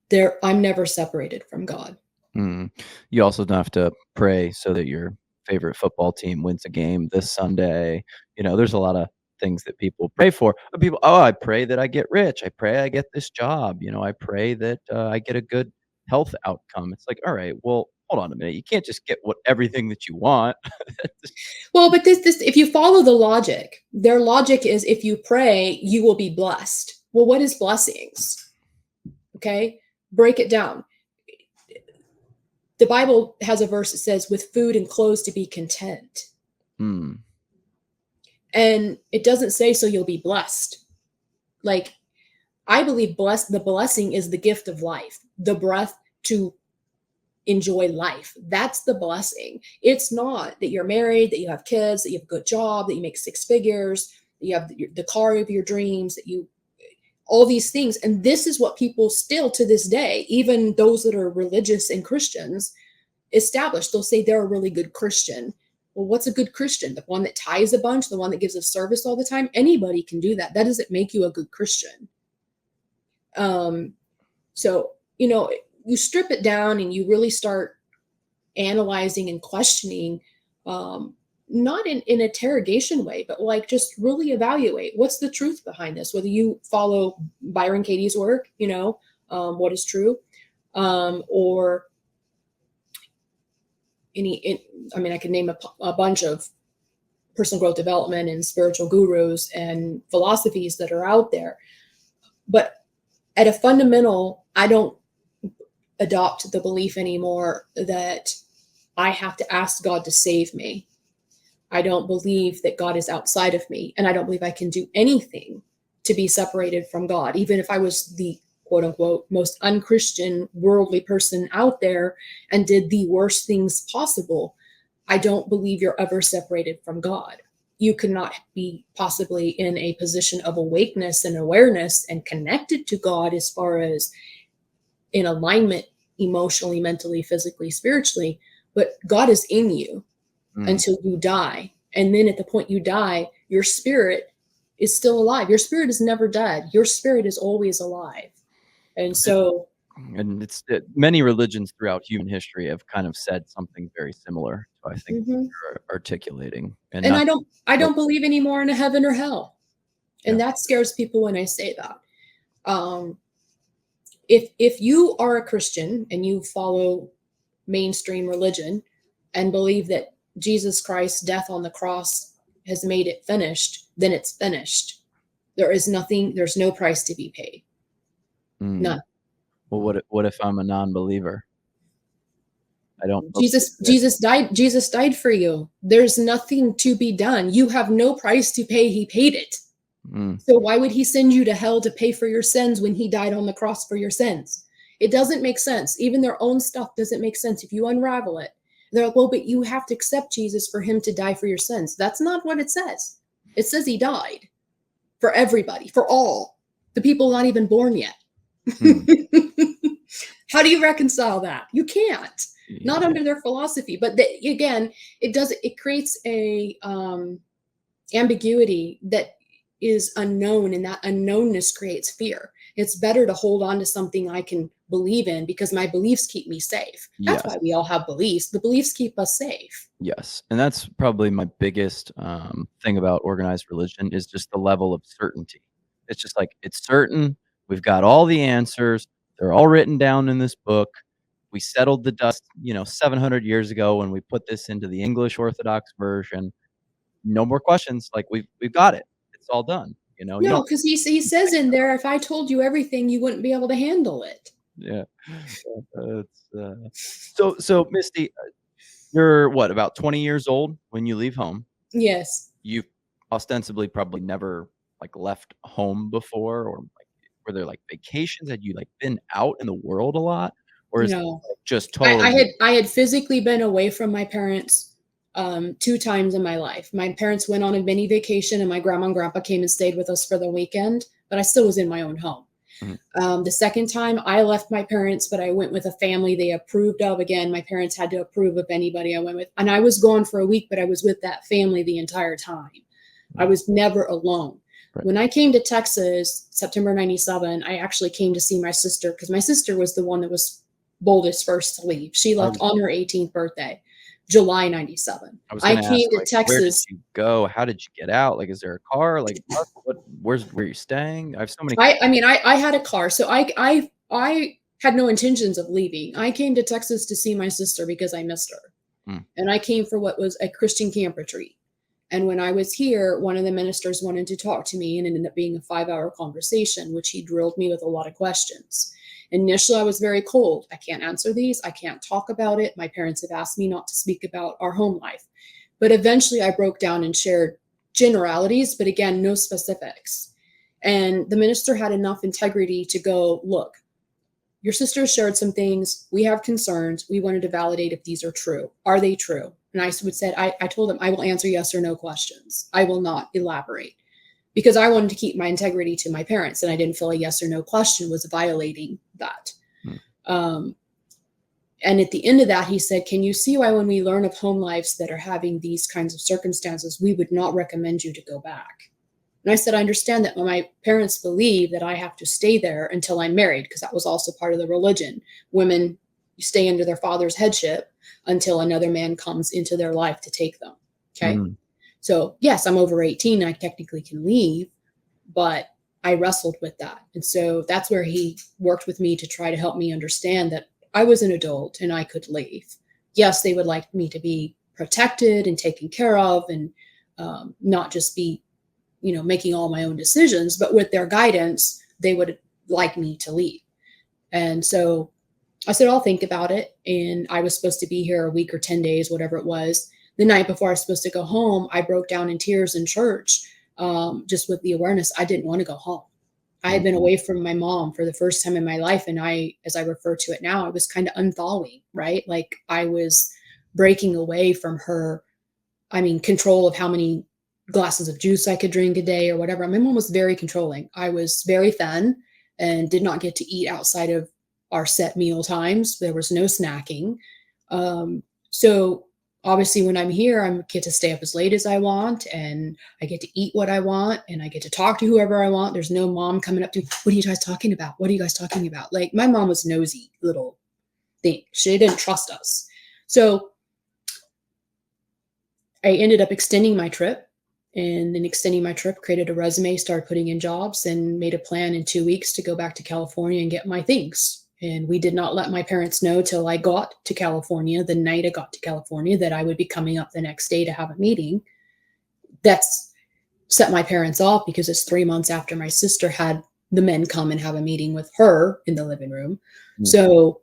there I'm never separated from God. Mm. You also don't have to pray so that your favorite football team wins a game this Sunday. There's a lot of things that people pray for. People, "Oh, I pray that I get rich. I pray I get this job. I pray that, I get a good health outcome." It's like, "All right, well, hold on a minute. You can't just get everything that you want." Well, but this if you follow the logic, their logic is if you pray, you will be blessed. Well, what is blessings? Okay? Break it down. The Bible has a verse that says, with food and clothes to be content. Mm, And it doesn't say so you'll be blessed. Like, I believe the blessing is the gift of life, the breath to enjoy life. That's the blessing. It's not that you're married, that you have kids, that you have a good job, that you make six figures, that you have the car of your dreams, that you all these things. And this is what people still to this day, even those that are religious and Christians, establish. They'll say they're a really good Christian. Well, what's a good Christian? The one that tithes a bunch, the one that gives a service all the time? Anybody can do that. That doesn't make you a good Christian. Um, so, you strip it down and you really start analyzing and questioning, not in an interrogation way, but like just really evaluate what's the truth behind this. Whether you follow Byron Katie's work, what is true, or I can name a bunch of personal growth development and spiritual gurus and philosophies that are out there. But at a fundamental, I don't adopt the belief anymore that I have to ask God to save me. I don't believe that God is outside of me, and I don't believe I can do anything to be separated from God. Even if I was the quote unquote most unchristian, worldly person out there and did the worst things possible, I don't believe you're ever separated from God. You cannot be possibly in a position of awakeness and awareness and connected to God as far as in alignment emotionally, mentally, physically, spiritually, but God is in you mm. until you die. And then at the point you die, your spirit is still alive. Your spirit is never dead. Your spirit is always alive. And so, And many religions throughout human history have kind of said something very similar to, I think, what mhm. you're articulating, and And not. I don't believe anymore in a heaven or hell. Yeah. And that scares people when I say that. Um, if you are a Christian and you follow mainstream religion and believe that Jesus Christ's death on the cross has made it finished, then it's finished. There's no price to be paid. Mm. None. Well, what if I'm a non-believer? I don't believe Jesus that. Jesus died Jesus died for you. There's nothing to be done. You have no price to pay. He paid it. Mm, So why would he send you to hell to pay for your sins when he died on the cross for your sins? It doesn't make sense. Even their own stuff doesn't make sense if you unravel it. They're like, well, but you have to accept Jesus for him to die for your sins. That's not what it says. It says he died for everybody, for all the people not even born yet. mm. How do you reconcile that? You can't. Not Yeah. under their philosophy. But again, it creates a ambiguity that is unknown, and that unknownness creates fear. It's better to hold on to something I can believe in because my beliefs keep me safe. That's Yes. why we all have beliefs. The beliefs keep us safe. Yes, and that's probably my biggest, thing about organized religion is just the level of certainty. It's just like, it's certain, we've got all the answers, they're all written down in this book. We settled the dust, 700 years ago when we put this into the English Orthodox version. No more questions, like, we've got it. It's all done. You know, you No, don't because he says in there, if I told you everything, you wouldn't be able to handle it. yeah. It's, so Misty, you're what, about 20 years old when you leave home. Yes. You've ostensibly probably never, like, left home before, or, like, were there, like, vacations? Had you, like, been out in the world a lot? Or is it, No. like, just I totally had I had physically been away from my parents, 2 times in my life. My parents went on a mini vacation, and my grandma and grandpa came and stayed with us for the weekend, but I still was in my own home. mhm, The second time, I left my parents, but I went with a family they approved of. Again, my parents had to approve of anybody I went with, and I was gone for a week, but I was with that family the entire time. I mhm, was never alone. right, When I came to Texas, September 97, I actually came to see my sister because my sister was the one that was boldest first to leave. She I left was on her 18th birthday, July 97. I was I gonna came ask, to like, where did Texas. you go? How did you get out? Like, is there a car? Like, bus? Where you staying? I have so many I mean, I had a car, so I had no intentions of leaving. I came to Texas to see my sister because I missed her, mm, and I came for what was a Christian camp retreat. And when I was here, one of the ministers wanted to talk to me, and it ended up being a 5-hour conversation, which he drilled me with a lot of questions. Initially, I was very cold. I can't answer these. I can't talk about it. My parents have asked me not to speak about our home life. But eventually, I broke down and shared generalities, but again, no specifics. And the minister had enough integrity to go, look, your sister shared some things. We have concerns. We wanted to validate if these are true. Are they true? And I would say, I told him, I will answer yes or no questions. I will not elaborate because I wanted to keep my integrity to my parents. And I didn't feel a yes or no question was violating that. mm, Um, and at the end of that, he said, can you see why when we learn of home lives that are having these kinds of circumstances, we would not recommend you to go back? And I said, I understand that when my parents believe that I have to stay there until I'm married, because that was also part of the religion. Women stay under their father's headship until another man comes into their life to take them. Okay. mhm, So, yes, I'm over 18. I technically can leave, but I wrestled with that. And so that's where he worked with me to try to help me understand that I was an adult and I could leave. Yes, they would like me to be protected and taken care of and not just be making all my own decisions, but with their guidance, they would like me to leave. And so I said, I'll think about it. And I was supposed to be here a week or 10 days, whatever it was. The night before I was supposed to go home, I broke down in tears in church, just with the awareness I didn't want to go home. I had been mhm, away from my mom for the first time in my life. And as I refer to it now, I was kind of unthawing, right? Like I was breaking away from her. I mean, control of how many glasses of juice I could drink a day or whatever. My mom was very controlling. I was very thin and did not get to eat outside of our set meal times. There was no snacking. So obviously when I'm here, I get to stay up as late as I want and I get to eat what I want and I get to talk to whoever I want. There's no mom coming up to me. What are you guys talking about? What are you guys talking about? Like my mom was nosy little thing. She didn't trust us. So I ended up extending my trip and in extending my trip, created a resume, started putting in jobs, and made a plan in 2 weeks to go back to California and get my things. And we did not let my parents know till I got to California, the night I got to California, that I would be coming up the next day to have a meeting. That's set my parents off because it's 3 months after my sister had the men come and have a meeting with her in the living room. mm, So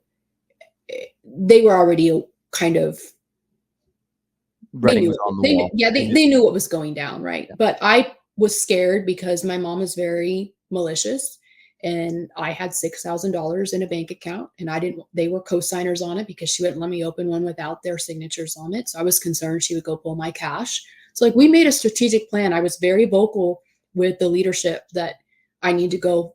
they were already kind of they writing knew was on the they knew, wall. yeah, They knew. they knew what was going down, right? Yeah. But I was scared because my mom is very malicious and I had $6,000 in a bank account and I didn't they were co-signers on it because she wouldn't let me open one without their signatures on it. So I was concerned she would go pull my cash. So like we made a strategic plan. I was very vocal with the leadership that I need to go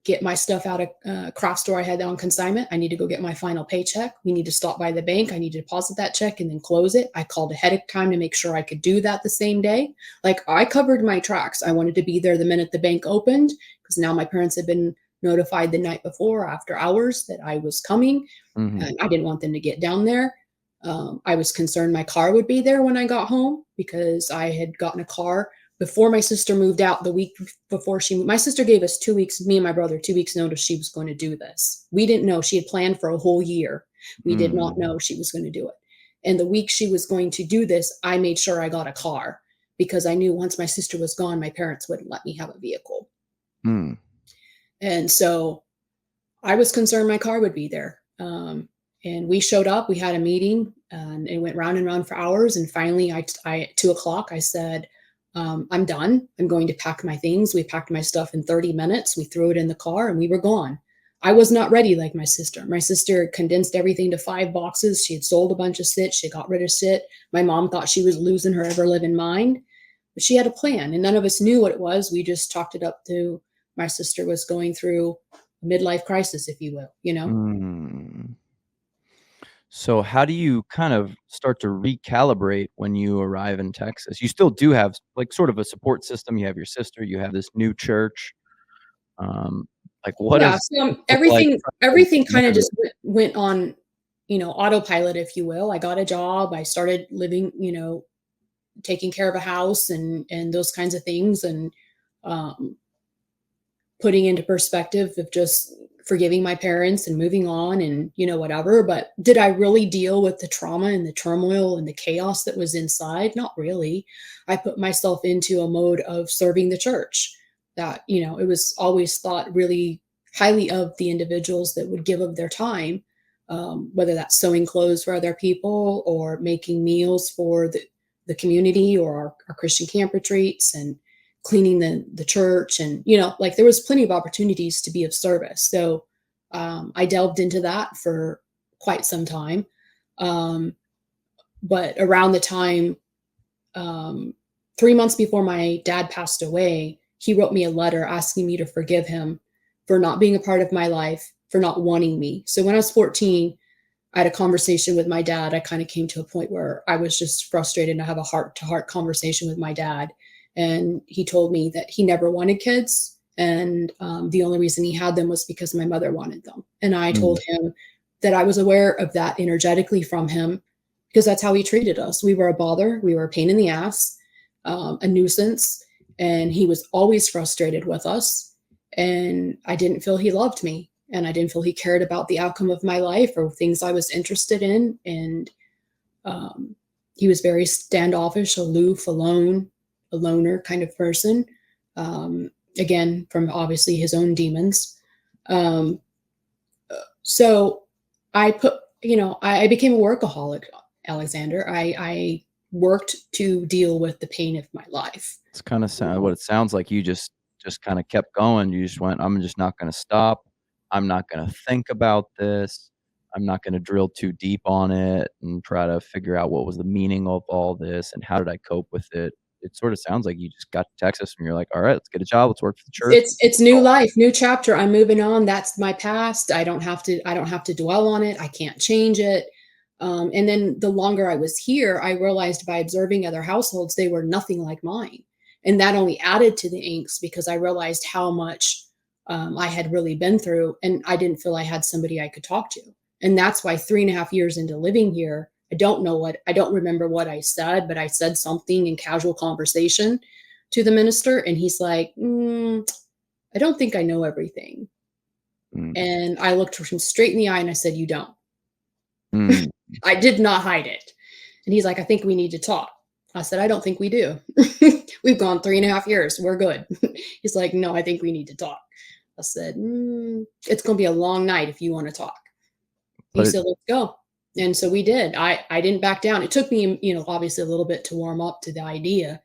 get my stuff out of craft store I had on consignment. I need to go get my final paycheck. We need to stop by the bank. I need to deposit that check and then close it. I called ahead of time to make sure I could do that the same day. Like I covered my tracks. I wanted to be there the minute the bank opened because now my parents had been notified the night before after hours that I was coming. Mhm, And I didn't want them to get down there. I was concerned my car would be there when I got home because I had gotten a car before my sister moved out the week before my sister gave us 2 weeks, me and my brother, 2 weeks notice she was going to do this. We didn't know she had planned for a whole year. We did not mm, know she was going to do it. And the week she was going to do this, I made sure I got a car because I knew once my sister was gone, my parents wouldn't let me have a vehicle. Mm. And so I was concerned my car would be there. And we showed up, we had a meeting, and it went round and round for hours. And finally, at 2 o'clock, I said, I'm done. I'm going to pack my things. We packed my stuff in 30 minutes. We threw it in the car and we were gone. I was not ready like my sister. My sister condensed everything to 5 boxes. She had sold a bunch of shit. She got rid of shit. My mom thought she was losing her ever living mind, but she had a plan and none of us knew what it was. We just chalked it up to my sister was going through a midlife crisis, if you will, you know? Mm. So how do you kind of start to recalibrate when you arrive in Texas? You still do have like sort of a support system. You have your sister, you have this new church. Um, like what Yeah, does so, it look like trying to everything kinda navigate? just went on, autopilot, if you will. I got a job, I started living, taking care of a house and those kinds of things, and, um, putting into perspective of just forgiving my parents and moving on and, whatever, but did I really deal with the trauma and the turmoil and the chaos that was inside? Not really. I put myself into a mode of serving the church that, it was always thought really highly of the individuals that would give of their time, whether that's sewing clothes for other people or making meals for the community or our Christian camp retreats and cleaning the church. And like there was plenty of opportunities to be of service, so I delved into that for quite some time. um, but around the time, um, 3 months before my dad passed away, he wrote me a letter asking me to forgive him for not being a part of my life, for not wanting me. So when I was 14, I had a conversation with my dad. I kind of came to a point where I was just frustrated to have a heart to heart conversation with my dad. And he told me that he never wanted kids. And the only reason he had them was because my mother wanted them. And I told Mm, him that I was aware of that energetically from him because that's how he treated us. We were a bother, we were a pain in the ass, a nuisance. And he was always frustrated with us. And I didn't feel he loved me and I didn't feel he cared about the outcome of my life or things I was interested in. And um, he was very standoffish, aloof, alone, a loner kind of person. Again, from obviously his own demons. Um, so I put, I became a workaholic, Alexander. I worked to deal with the pain of my life. it's kinda what it sounds like you just kinda kept going. You just went, "I'm just not gonna stop. I'm not gonna think about this. I'm not gonna drill too deep on it and try to figure out what was the meaning of all this and how did I cope with it." It sorta sounds like you just got to Texas and you're like, "Alright, let's get a job, let's work for the church, let's It's new life, new chapter. I'm moving on. That's my past. I don't have to dwell on it. I can't change it. And then the longer I was here, I realized by observing other households, they were nothing like mine. And that only added to the angst because I realized how much I had really been through. And I didn't feel I had somebody I could talk to. And that's why 3.5 years into living here, I don't remember what I said, but I said something in casual conversation to the minister. And he's like, I don't think I know everything. Mm, And I looked him straight in the eye and I said, you don't. mm, I did not hide it. And he's like, I think we need to talk. I said, I don't think we do. We've gone 3.5 years. We're good. He's like, no, I think we need to talk. I said, it's going to be a long night if you want to talk. He but it said, let's go. And so we did. I didn't back down. It took me, obviously a little bit to warm up to the idea,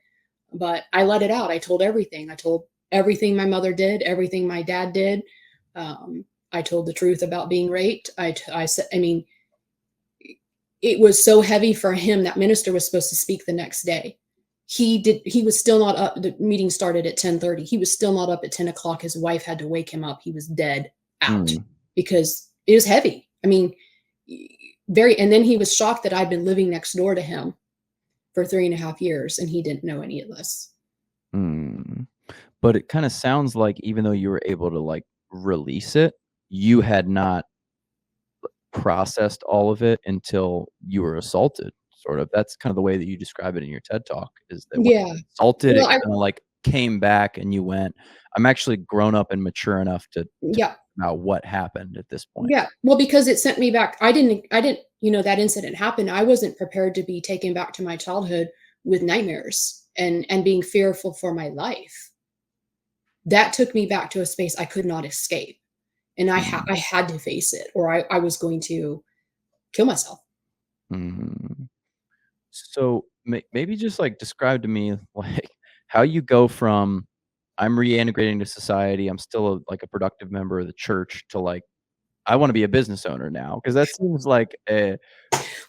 but I let it out. I told everything. I told everything my mother did, everything my dad did. I told the truth about being raped. I said, I mean, it was so heavy for him. That minister was supposed to speak the next day. He was still not up. The meeting started at 10:30. He was still not up at 10 o'clock. His wife had to wake him up. He was dead out mm, because it was heavy. I mean, and then he was shocked that I'd been living next door to him for 3.5 years and he didn't know any of this. mm. But it kinda sounds like even though you were able to, like, release it, you had not processed all of it until you were assaulted, sort of. That's kind of the way that you describe it in your TED Talk, is that when Yeah. you were assaulted, Well, it kinda, like, came back and you went, "I'm actually grown up and mature enough to yeah. about what happened at this point." Yeah. Well, because it sent me back. That incident happened. I wasn't prepared to be taken back to my childhood with nightmares and being fearful for my life, that took me back to a space I could not escape. And Mm, I had to face it, or I was going to kill myself. mhm. So, maybe just, like, describe to me, like, how you go from, "I'm reintegrating to society, I'm still a productive member of the church," to, like, "I wanna be a business owner now," because that seems like a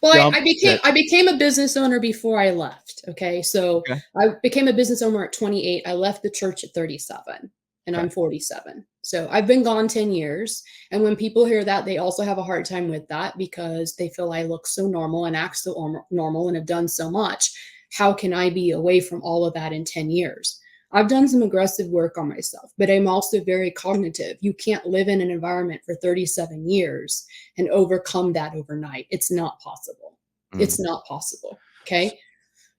Well, jump that I became a business owner before I left, okay? So, okay, I became a business owner at 28, I left the church at 37, and okay. I'm 47. So, I've been gone 10 years, and when people hear that, they also have a hard time with that because they feel I look so normal and act so normal and have done so much. How can I be away from all of that in 10 years? I've done some aggressive work on myself, but I'm also very cognitive. You can't live in an environment for 37 years and overcome that overnight. It's not possible. It's Mm, not possible. s Okay.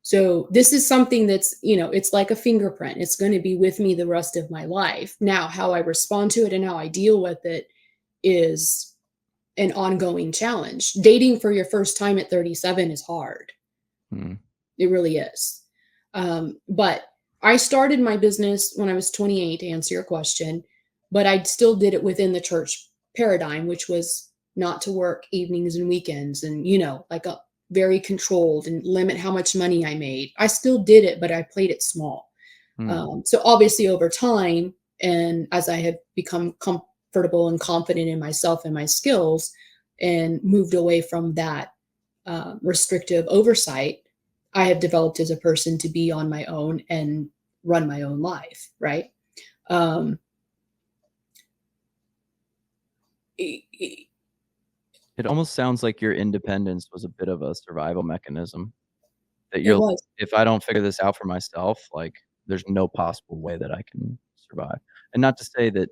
So this is something that's, it's like a fingerprint. It's going to be with me the rest of my life. Now, how I respond to it and how I deal with it is an ongoing challenge. Dating for your first time at 37 is hard. mm, It really is. But I started my business when I was 28 to answer your question, but I still did it within the church paradigm, which was not to work evenings and weekends and, like a very controlled and limit how much money I made. I still did it, but I played it small. mm, So obviously over time, and as I have become comfortable and confident in myself and my skills and moved away from that restrictive oversight, I have developed as a person to be on my own and run my own life, right? Um, e- e- it almost sounds like your independence was a bit of a survival mechanism. That it you're was, if I don't figure this out for myself, like, there's no possible way that I can survive. And not to say that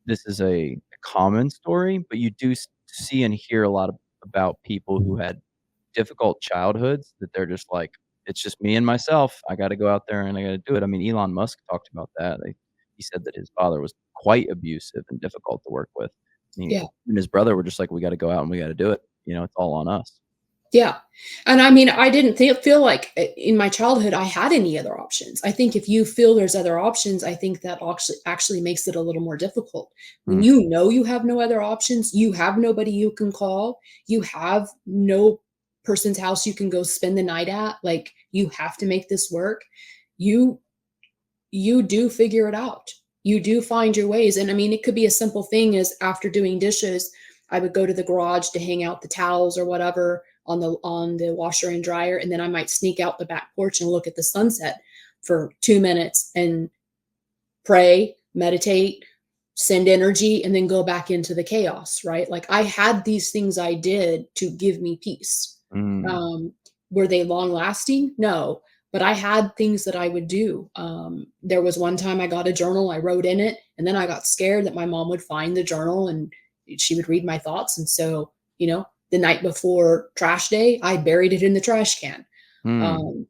this is a common story, but you do see and hear a lot about people who had difficult childhoods that they're just like, "It's just me and myself. I gotta go out there and I gotta do it." I mean, Elon Musk talked about that. He said that his father was quite abusive and difficult to work with. He yeah. and his brother were just like, "We gotta go out and we gotta do it." It's all on us. Yeah. And I mean, I didn't feel like in my childhood I had any other options. I think if you feel there's other options, I think that actually makes it a little more difficult. When Mm, you know you have no other options, you have nobody you can call, you have no person's house you can go spend the night at, like you have to make this work. You you do figure it out. You do find your ways. And I mean, it could be a simple thing as after doing dishes, I would go to the garage to hang out the towels or whatever on the washer and dryer, and then I might sneak out the back porch and look at the sunset for 2 minutes and pray, meditate, send energy, and then go back into the chaos, right? Like I had these things I did to give me peace. mm, Um, were they long lasting? No, but I had things that I would do. There was one time I got a journal, I wrote in it, and then I got scared that my mom would find the journal and she would read my thoughts. And so, the night before trash day, I buried it in the trash can. mm.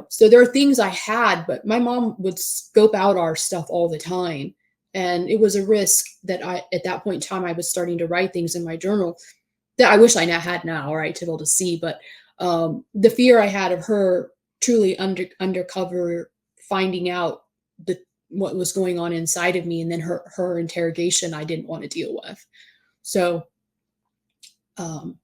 So there are things I had, but my mom would scope out our stuff all the time. And it was a risk that at that point in time, I was starting to write things in my journal that I wish I now had now, right, to be able to see. But the fear I had of her truly undercover finding out the what was going on inside of me, and then her interrogation, I didn't want to deal with. So um,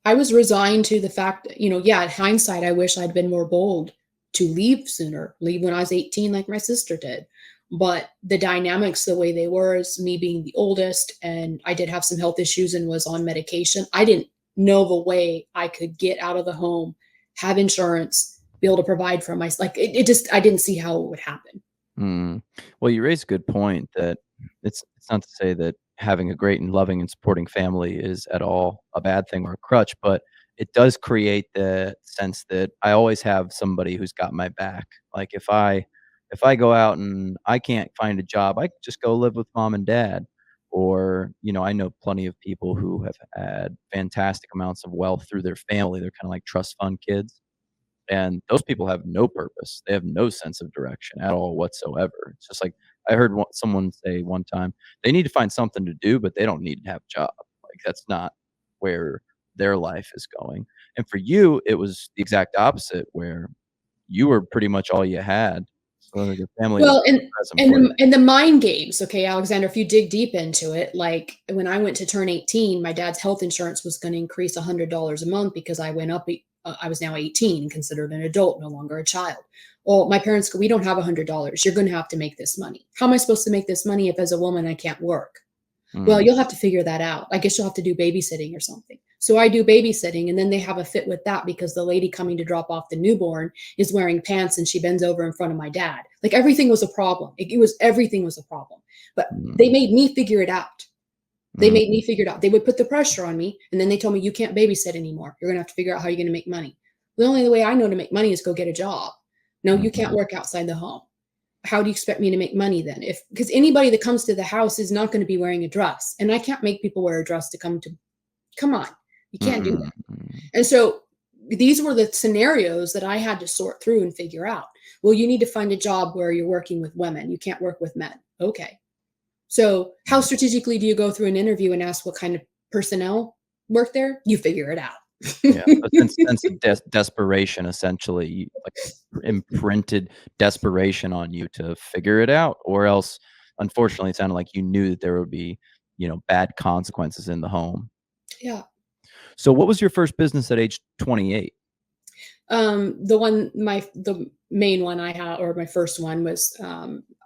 I was resigned to the fact that, yeah, in hindsight, I wish I'd been more bold to leave sooner, leave when I was 18, like my sister did. But the dynamics, the way they were, is me being the oldest, and I did have some health issues and was on medication. I didn't know the way I could get out of the home, have insurance, be able to provide for myself. Like it just, I didn't see how it would happen. Mm. Well, you raise a good point that it's not to say that having a great and loving and supporting family is at all a bad thing or a crutch, but it does create the sense that I always have somebody who's got my back. Like if I go out and I can't find a job, I could just go live with mom and dad. Or, I know plenty of people who have had fantastic amounts of wealth through their family. They're kind of like trust fund kids. And those people have no purpose. They have no sense of direction at all whatsoever. It's just like I heard someone say one time, they need to find something to do, but they don't need to have a job. Like that's not where their life is going. And for you, it was the exact opposite, where you were pretty much all you had. So your family was Well, and present and for you. the mind games, okay, Alexander, if you dig deep into it, like when I went to turn 18, my dad's health insurance was going to increase $100 a month because I went up. I was now 18 and considered an adult, no longer a child. Well, my parents go, we don't have $100. You're going to have to make this money. How am I supposed to make this money if, as a woman, I can't work? Well, Mm, you'll have to figure that out. I guess you'll have to do babysitting or something. So I do babysitting, and then they have a fit with that because the lady coming to drop off the newborn is wearing pants and she bends over in front of my dad. Like everything was a problem. It was everything was a problem. But they mm, made me figure it out. They mm, made me figure it out. They would put the pressure on me, and then they told me you can't babysit anymore. You're gonna have to figure out how you're gonna make money. The only way I know to make money is go get a job. No, you can't mhm, work outside the home. How do you expect me to make money then? If because anybody that comes to the house is not going to be wearing a dress, and I can't make people wear a dress to come to. Come on, you can't do mm, that. mm, And so these were the scenarios that I had to sort through and figure out. Well, you need to find a job where you're working with women. You can't work with men. Okay. So how mm. strategically do you go through an interview and ask what kind of personnel work there? You figure it out. Yeah, a sense of desperation, essentially, like, imprinted desperation on you to figure it out, or else, unfortunately, it sounded like you knew that there would be, bad consequences in the home. Yeah. So what was your first business at age 28? The main one I had, or my first one was,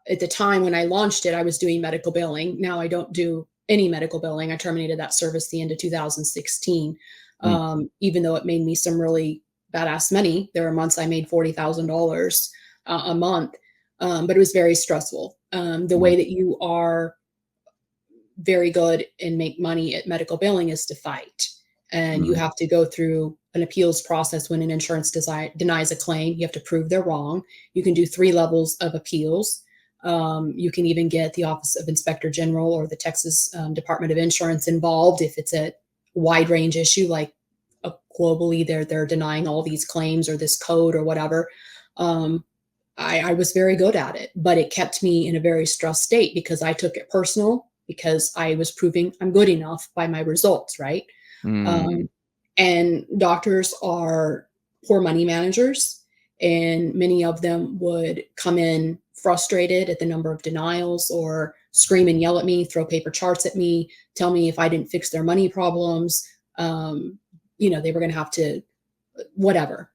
at the time when I launched it, I was doing medical billing. Now I don't do any medical billing. I terminated that service the end of 2016. Mm, Even though it made me some really badass money. There were months I made $40,000 a month. But it was very stressful. The mm, way that you are very good and make money at medical billing is to fight. And you mm, have to go through an appeals process when an insurance denies a claim. You have to prove they're wrong. You can do 3 levels of appeals. You can even get the Office of Inspector General or the Texas Department of Insurance involved if it's a wide range issue, like globally they're denying all these claims or this code or whatever. Um, I was very good at it, but it kept me in a very stressed state because I took it personal because I was proving I'm good enough by my results, right? mm. Um, and doctors are poor money managers, and many of them would come in frustrated at the number of denials or scream and yell at me, throw paper charts at me, tell me if I didn't fix their money problems, um, they were going to have to, whatever,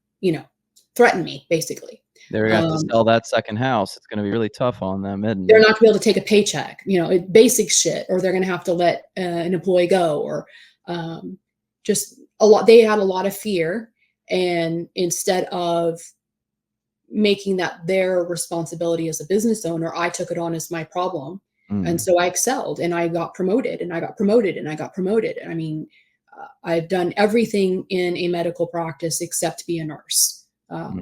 threaten me basically. They're gonna have to Um, sell that second house. It's gonna be really tough on them, isn't they're it? not going to be able to take a paycheck, basic shit, or they're going to have to let an employee go, or um, just a lot. They had a lot of fear, and instead of making that their responsibility as a business owner, I took it on as my problem, and Mm, so I excelled, and I got promoted, and I got promoted, and I got promoted. I mean, I've done everything in a medical practice except be a nurse.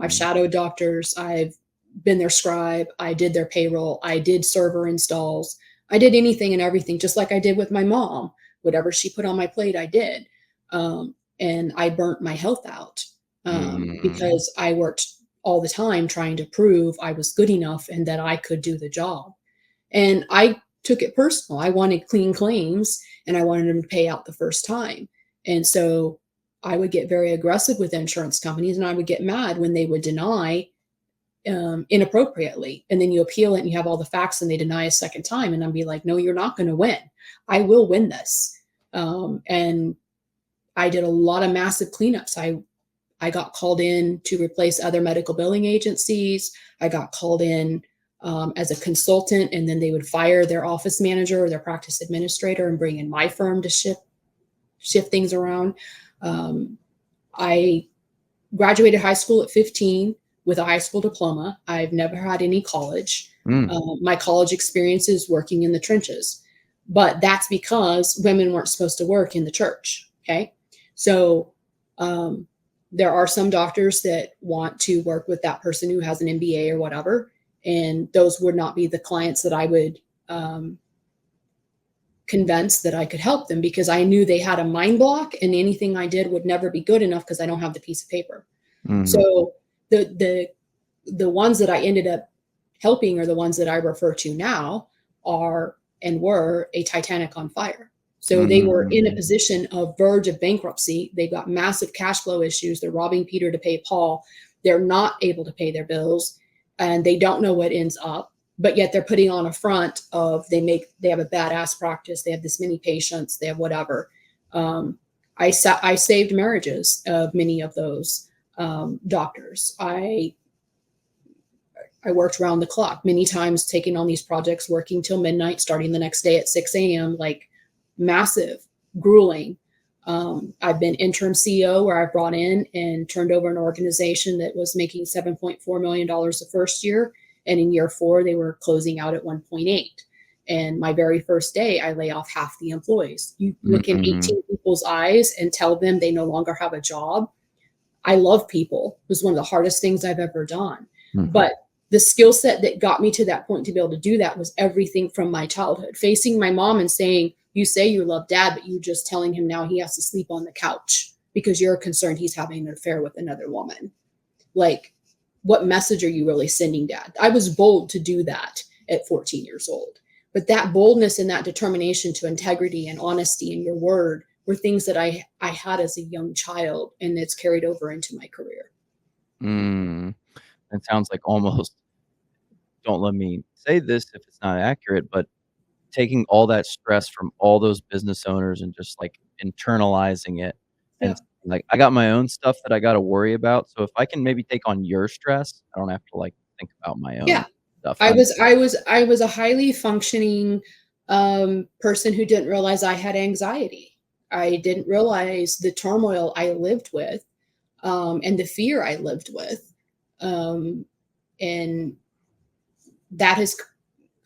I've mm, shadowed doctors. I've been their scribe. I did their payroll. I did server installs. I did anything and everything, just like I did with my mom. Whatever she put on my plate, I did. And I burnt my health out mm, because I worked all the time trying to prove I was good enough and that I could do the job. And I took it personal. I wanted clean claims and I wanted them to pay out the first time. And so I would get very aggressive with insurance companies and I would get mad when they would deny inappropriately. And then you appeal it and you have all the facts and they deny a second time. And I'd be like, no, you're not going to win. I will win this. And I did a lot of massive cleanups. I got called in to replace other medical billing agencies. I got called in as a consultant, and then they would fire their office manager or their practice administrator and bring in my firm to shift things around. I graduated high school at 15 with a high school diploma. I've never had any college. mm, My college experience is working in the trenches, but that's because women weren't supposed to work in the church. Okay. So um, there are some doctors that want to work with that person who has an MBA or whatever. And those would not be the clients that I would convince that I could help them because I knew they had a mind block and anything I did would never be good enough because I don't have the piece of paper. mhm, So the ones that I ended up helping are the ones that I refer to now are and were a Titanic on fire. So they were in a mm, position of verge of bankruptcy. They've got massive cash flow issues. They're robbing Peter to pay Paul. they're not able to pay their bills and they don't know what ends up, but yet they're putting on a front of they have a badass practice, they have this many patients, they have whatever. I saved marriages of many of those doctors. I worked around the clock many times, taking on these projects, working till midnight, starting the next day at 6 a.m., like massive, grueling. I've been interim CEO where I brought in and turned over an organization that was making $7.4 million the first year. And in year 4, they were closing out at 1.8. And my very first day, I lay off half the employees. You look in Mm-hmm. 18 people's eyes and tell them they no longer have a job. I love people. It was one of the hardest things I've ever done. Mm-hmm. But the skill set that got me to that point to be able to do that was everything from my childhood. Facing my mom and saying, you say you love dad, but you just telling him now he has to sleep on the couch because you're concerned he's having an affair with another woman. Like, what message are you really sending, dad? I was bold to do that at 14 years old. But that boldness and that determination to integrity and honesty in your word were things that I had as a young child, and it's carried over into my career. Mm. It sounds like almost, don't let me say this if it's not accurate, but taking all that stress from all those business owners and just like internalizing it and Yeah. like, I got my own stuff that I got to worry about. So if I can maybe take on your stress, I don't have to like think about my own Yeah. stuff. I was a highly functioning person who didn't realize I had anxiety. I didn't realize the turmoil I lived with, and the fear I lived with. Um, and that has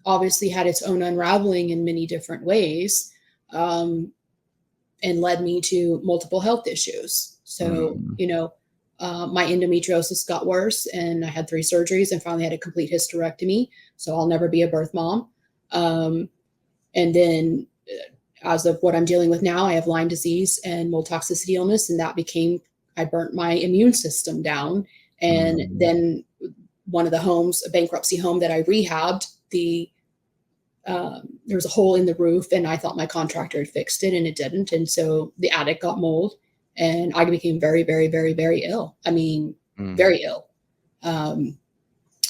obviously had its own unraveling in many different ways, um, and led me to multiple health issues. So, Mm, my endometriosis got worse and I had 3 surgeries and finally had a complete hysterectomy. So I'll never be a birth mom. Um, and then, as of what I'm dealing with now, I have Lyme disease and mold toxicity illness. And I burnt my immune system down. And mm, then one of the homes, a bankruptcy home that I rehabbed, there was a hole in the roof and I thought my contractor had fixed it and it didn't. And so the attic got mold and I became very, very, very, very ill. I mean, mm, very ill. Um,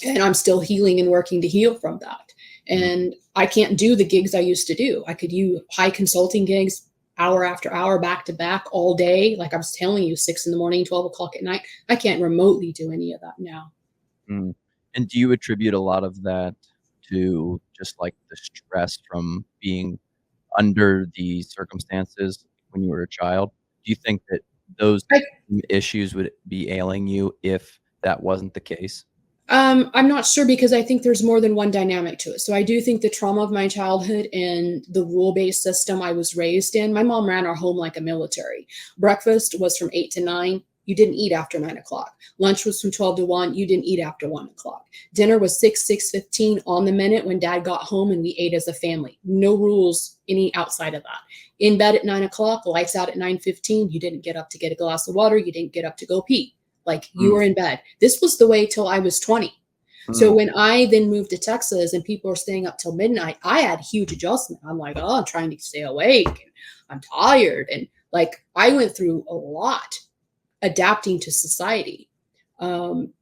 and I'm still healing and working to heal from that. mm. And I can't do the gigs I used to do. I could do high consulting gigs hour after hour, back to back all day. Like I was telling you, 6 in the morning, 12 o'clock at night. I can't remotely do any of that now. Mm. And do you attribute a lot of that to just like the stress from being under the circumstances when you were a child? Do you think that those I issues would be ailing you if that wasn't the case? I'm not sure because I think there's more than one dynamic to it. So I do think the trauma of my childhood and the rule-based system I was raised in. My mom ran our home like a military. Breakfast was from 8 to 9. You didn't eat after 9 o'clock. Lunch was from 12 to 1. You didn't eat after 1 o'clock. Dinner was 6:15 on the minute when dad got home and we ate as a family. No rules any outside of that. In bed at 9 o'clock, lights out at 9:15. You didn't get up to get a glass of water. You didn't get up to go pee. Like you Mm, were in bed. This was the way till I was 20. So mm, when I then moved to Texas and people were staying up till midnight, I had huge adjustment. I'm like, oh, I'm trying to stay awake and I'm tired. And like I went through a lot adapting to society. Um,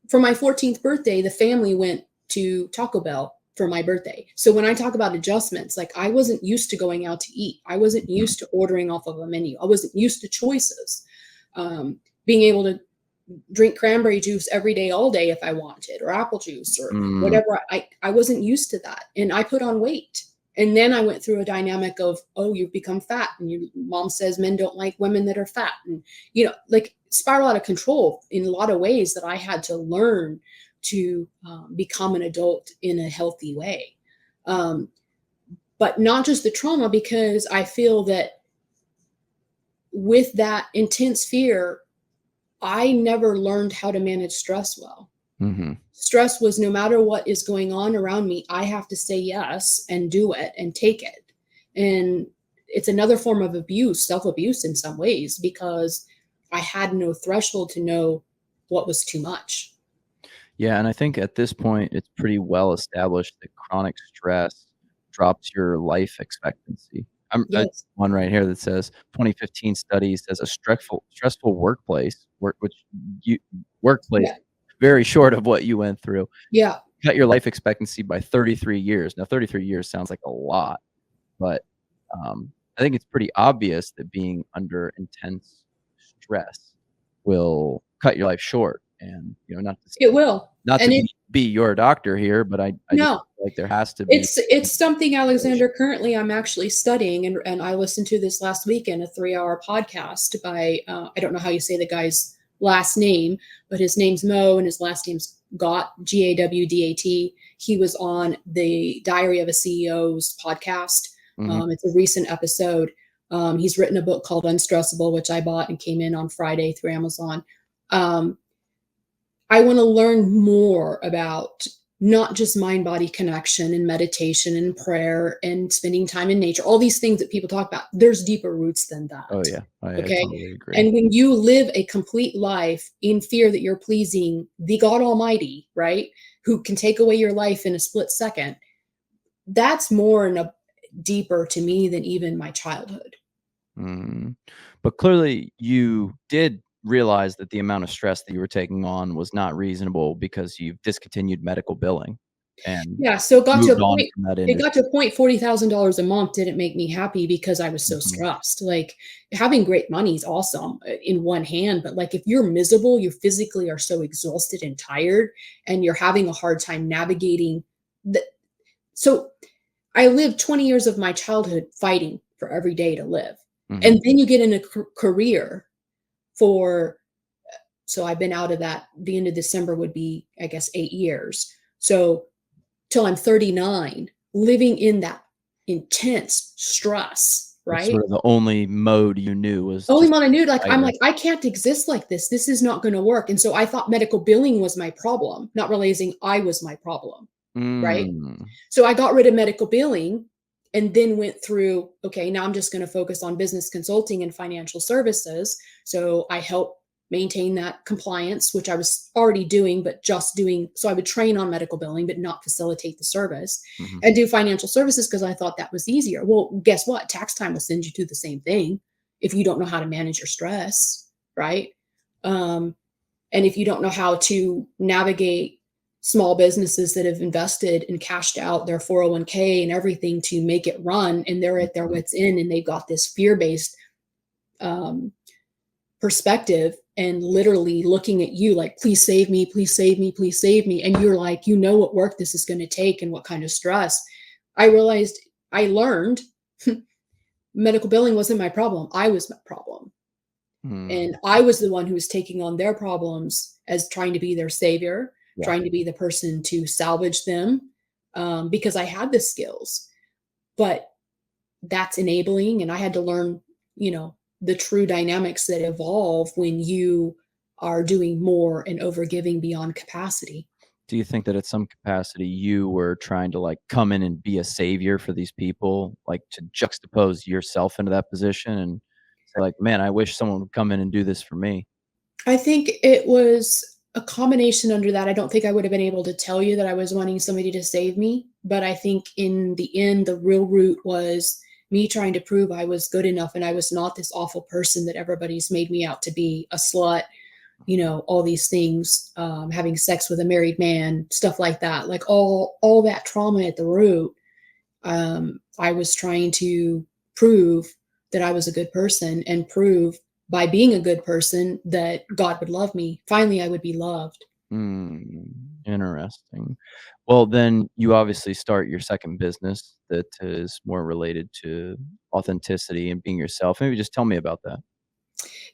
for my 14th birthday, the family went to Taco Bell for my birthday. So when I talk about adjustments, like I wasn't used to going out to eat. I wasn't mhm, used to ordering off of a menu. I wasn't used to choices. Being able to drink cranberry juice every day, all day if I wanted, or apple juice or mm, whatever. I wasn't used to that. And I put on weight. And then I went through a dynamic of, oh, you've become fat. And your mom says men don't like women that are fat. And, like spiral out of control in a lot of ways that I had to learn to become an adult in a healthy way. Um, but not just the trauma, because I feel that with that intense fear, I never learned how to manage stress well. mhm. Stress was no matter what is going on around me, I have to say yes and do it and take it. And it's another form of abuse, self abuse in some ways, because I had no threshold to know what was too much. Yeah, and I think at this point, it's pretty well established that chronic stress drops your life expectancy. I Yes. one right here that says 2015 study says a stressful which you workplace Yeah. very short of what you went through, Yeah. cut your life expectancy by 33 years. Now 33 years sounds like a lot, but, I think it's pretty obvious that being under intense stress will cut your life short, and, It will. not to And it be your doctor here, but I just no. feel like there has to be It's something, correlation. Alexander, currently I'm actually studying, and I listened to this last week in a 3-hour podcast by, I don't know how you say the guy's last name, but his name's Mo and his last name's Gott, Gawdat. He was on the Diary of a CEO's podcast. Mhm. It's a recent episode. He's written a book called Unstressable, which I bought and came in on Friday through Amazon. Um, I want to learn more about not just mind body connection and meditation and prayer and spending time in nature, all these things that people talk about. There's deeper roots than Oh, that. yeah. I Okay. totally agree. And when you live a complete life in fear that you're pleasing the God Almighty, right, who can take away your life in a split second, that's more and a deeper to me than even my childhood. Mm. But clearly, you did realize that the amount of stress that you were taking on was not reasonable because you've discontinued medical billing and Yeah, so moved on from that it got to industry. a point $40,000 a month didn't make me happy because I was so Mhm. stressed. Like, having great money is awesome, in one hand, but, like, if you're miserable, you physically are so exhausted and tired, and you're having a hard time navigating the so I lived 20 years of my childhood fighting for every day to live, Mhm. and then you get in a career for so I've been out of that the end of December would be, I guess, 8 years. So till I'm 39, living in that intense stress, Like, right? sort of the only mode you knew was Only just when I knew, like, I'm fighting. like, "I can't exist like this. This is not gonna work." And so I thought medical billing was my problem, not realizing I was my problem, right? Mm. So I got rid of medical billing and then went through, okay, now I'm just going to focus on business consulting and financial services. So I help maintain that compliance, which I was already doing, but just doing. So I would train on medical billing, but not facilitate the service Mhm. and do financial services because I thought that was easier. Well, guess what? Tax time will send you to the same thing if you don't know how to manage your stress, right? Um, and if you don't know how to navigate small businesses that have invested and cashed out their 401k and everything to make it run, and they're at their Mhm. wits' end and they've got this fear-based um, perspective and literally looking at you like, please save me, please save me, please save me. And you're like, you know what work this is going to take and what kind of stress. I realized, I learned medical billing wasn't my problem. I was my problem. Mm. And I was the one who was taking on their problems as trying to be their savior, Yeah. trying to be the person to salvage them, because I had the skills. But that's enabling, and I had to learn, the true dynamics that evolve when you are doing more and overgiving beyond capacity. Do you think that at some capacity you were trying to, like, come in and be a savior for these people, like, to juxtapose yourself into that position and say, like, "Man, I wish someone would come in and do this for me." I think it was a combination under that. I don't think I would have been able to tell you that I was wanting somebody to save me, but I think in the end, the real root was me trying to prove I was good enough and I was not this awful person that everybody's made me out to be, a slut, all these things, having sex with a married man, stuff like that, like all that trauma at the root. I was trying to prove that I was a good person and prove by being a good person that God would love me. Finally, I would be loved. Hmm, interesting. Well, then you obviously start your second business that is more related to authenticity and being yourself. Maybe just tell me about that.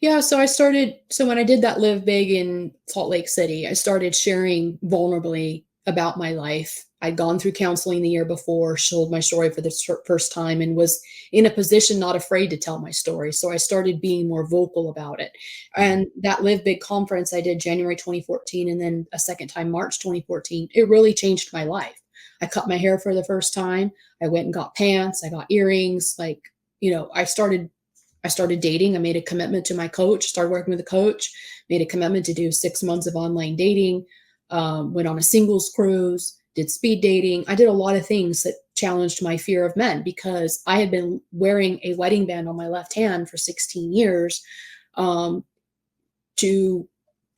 Yeah, so when I did that Live Big in Salt Lake City, I started sharing vulnerably about my life. I'd gone through counseling the year before, told my story for the first time, and was in a position not afraid to tell my story. So I started being more vocal about it. Mhm. And that Live Big conference I did January 2014 and then a second time March 2014, it really changed my life. I cut my hair for the first time. I went and got pants, I got earrings, like, I started dating. I made a commitment to my coach, started working with a coach, made a commitment to do 6 months of online dating, went on a singles cruise, did speed dating. I did a lot of things that challenged my fear of men, because I had been wearing a wedding band on my left hand for 16 years, um, to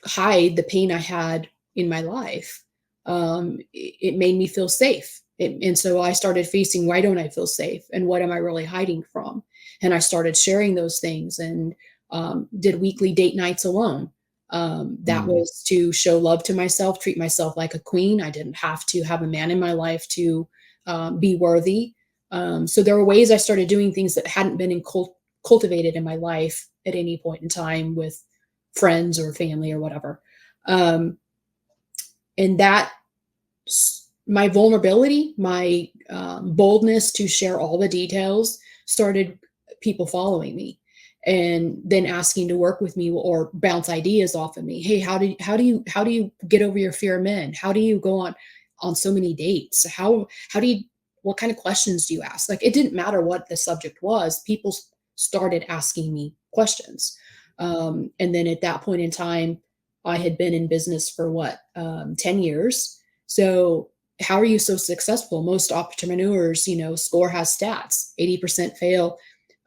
hide the pain I had in my life. It made me feel safe. And so I started facing, why don't I feel safe? And what am I really hiding from? And I started sharing those things, and did weekly date nights alone. That Mm. was to show love to myself, treat myself like a queen. I didn't have to have a man in my life to be worthy. So there were ways I started doing things that hadn't been cultivated in my life at any point in time with friends or family or whatever. Um, and that my vulnerability, my boldness to share all the details started people following me, and then asking to work with me or bounce ideas off of me. Hey, how do you get over your fear of men? How do you go on so many dates? How do you, what kind of questions do you ask? Like, it didn't matter what the subject was. People started asking me questions. And then at that point in time, I had been in business for 10 years. So how are you so successful? Most entrepreneurs, SCORE has stats: 80% fail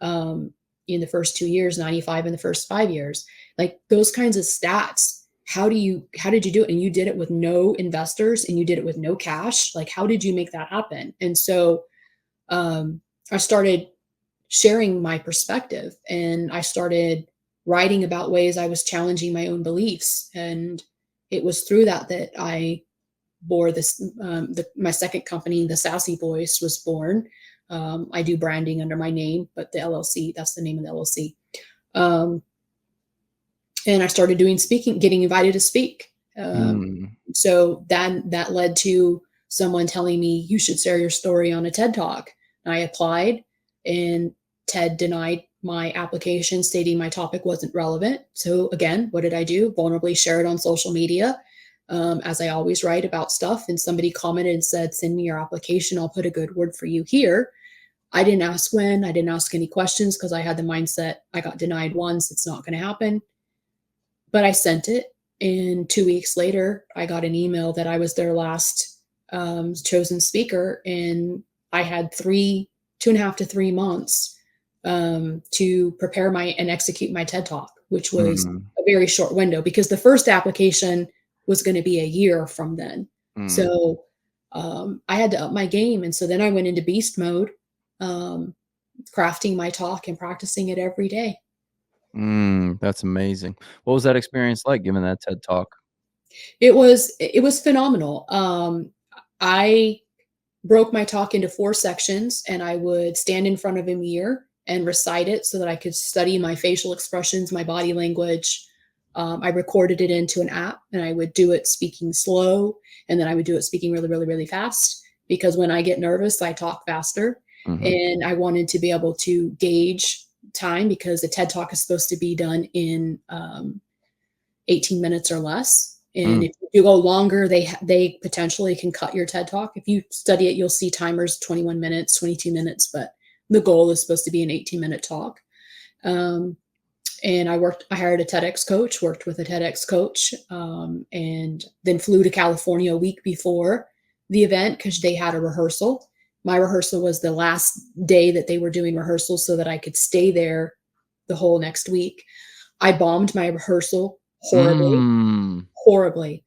in the first 2 years, 95 in the first 5 years. Like, those kinds of stats. How did you do it? And you did it with no investors, and you did it with no cash. Like, how did you make that happen? And so I started sharing my perspective, and I started writing about ways I was challenging my own beliefs. And it was through that I bore this, my second company, the Sassy Voice, was born. I do branding under my name, but the LLC, that's the name of the LLC. Um, and I started doing speaking, getting invited to speak. Mm. So that led to someone telling me, you should share your story on a TED Talk. And I applied, and TED denied my application, stating my topic wasn't relevant. So again, what did I do? Vulnerably share it on social media, as I always write about stuff. And somebody commented and said, send me your application. I'll put a good word for you here. I didn't ask when. I didn't ask any questions, because I had the mindset, I got denied once, it's not going to happen. But I sent it. And 2 weeks later, I got an email that I was their last chosen speaker. And I had 2.5 to 3 months to prepare and execute my TED Talk, which was Mm. a very short window, because the first application was going to be a year from then. Mm. So I had to up my game. And so then I went into beast mode, um, crafting my talk and practicing it every day. Mm. That's amazing. What was that experience like giving that TED Talk? It was phenomenal. I broke my talk into 4 sections, and I would stand in front of a mirror and recite it so that I could study my facial expressions, my body language. I recorded it into an app, and I would do it speaking slow, and then I would do it speaking really, really, really fast, because when I get nervous, I talk faster. Mhm. And I wanted to be able to gauge time, because the TED Talk is supposed to be done in 18 minutes or less. And Mm. if you go longer, they potentially can cut your TED Talk. If you study it, you'll see timers 21 minutes, 22 minutes, but the goal is supposed to be an 18-minute talk. Um, and I hired a TEDx coach, worked with a TEDx coach, and then flew to California a week before the event, because they had a rehearsal. My rehearsal was the last day that they were doing rehearsals, so that I could stay there the whole next week. I bombed my rehearsal horribly, Mm. horribly.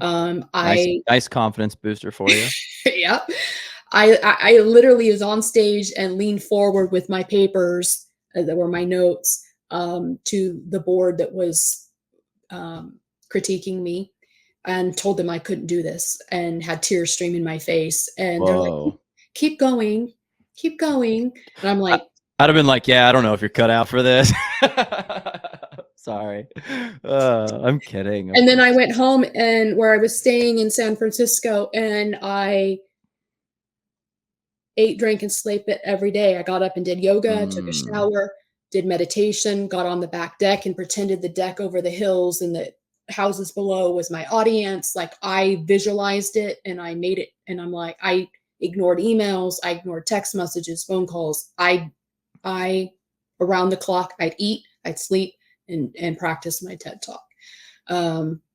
Nice I nice confidence booster for you. yeah, I literally was on stage and leaned forward with my papers, that were my notes, to the board that was critiquing me, and told them I couldn't do this, and had tears streaming my face. And they're like, Whoa. keep going, keep going. And I'm I like, I'd have been like, "Yeah, I don't know if you're cut out for this." Sorry. I'm kidding, of and then I course. went home, and where I was staying in San Francisco, and I ate, drank, and slept it every day. I got up and did yoga, took a Mm. shower, did meditation, got on the back deck and pretended the deck over the hills and the houses below was my audience. Like, I visualized it, and I made it. And I'm like, I ignored emails, I ignored text messages, phone calls. I around the clock, I'd eat, I'd sleep, and practice my TED Talk.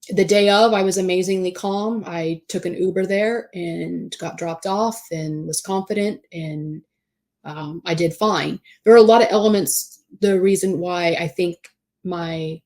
The day of, I was amazingly calm. I took an Uber there and got dropped off and was confident, and I did fine. There are a lot of elements. The reason why I think my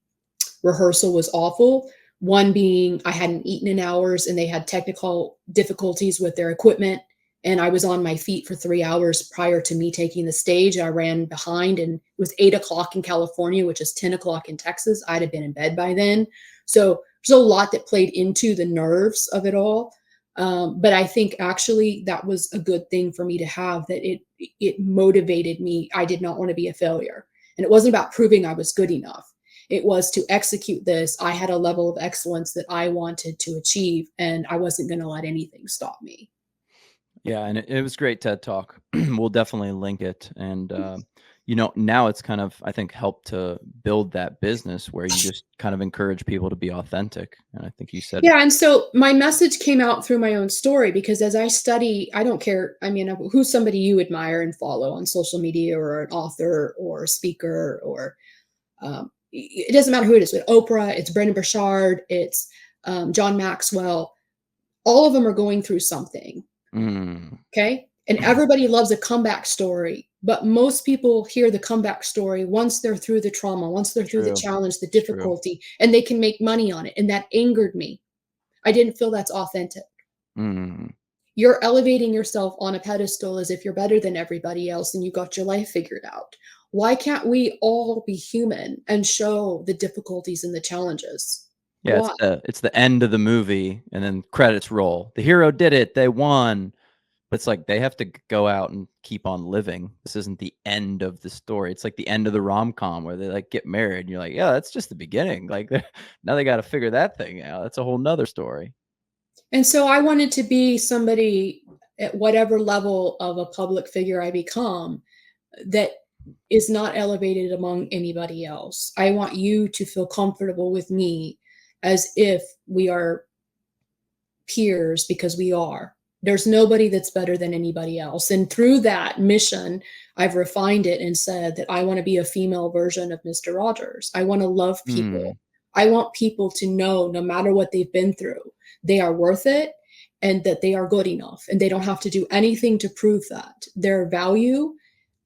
rehearsal was awful. One being I hadn't eaten in hours and they had technical difficulties with their equipment. And I was on my feet for 3 hours prior to me taking the stage. I ran behind, and it was 8 o'clock in California, which is 10 o'clock in Texas. I'd have been in bed by then. So there's a lot that played into the nerves of it all. But I think actually that was a good thing for me to have, that it motivated me. I did not want to be a failure. And it wasn't about proving I was good enough. It was to execute this. I had a level of excellence that I wanted to achieve, and I wasn't going to let anything stop me. Yeah, and it was great TED Talk. We'll definitely link it, and, now it's kind of, I think, helped to build that business where you just kind of encourage people to be authentic, and I think you said Yeah, and so my message came out through my own story, because as I study, I don't care. I mean, who's somebody you admire and follow on social media, or an author or a speaker, or it doesn't matter who it is. With Oprah, it's Brendan Burchard, it's John Maxwell. All of them are going through something. Mm, Okay. And everybody loves a comeback story, but most people hear the comeback story once they're through the trauma, once they're through the true. challenge, the It's true. difficulty, and they can make money on it. And that angered me. I didn't feel that's authentic. Mm. You're elevating yourself on a pedestal as if you're better than everybody else and you got your life figured out. Why can't we all be human and show the difficulties and the challenges? Yeah, Why? it's the end of the movie, and then credits roll. The hero did it, they won. But it's like they have to go out and keep on living. This isn't the end of the story. It's like the end of the rom-com where they, like, get married, and you're like, "Yeah, that's just the beginning." Like, now they gotta figure that thing out. That's a whole 'nother story. And so I wanted to be somebody at whatever level of a public figure I become that is not elevated among anybody else. I want you to feel comfortable with me as if we are peers, because we are. There's nobody that's better than anybody else. And through that mission, I've refined it and said that I want to be a female version of Mr. Rogers. I want to love Mm, people. I want people to know, no matter what they've been through, they are worth it, and that they are good enough. And they don't have to do anything to prove that. Their value,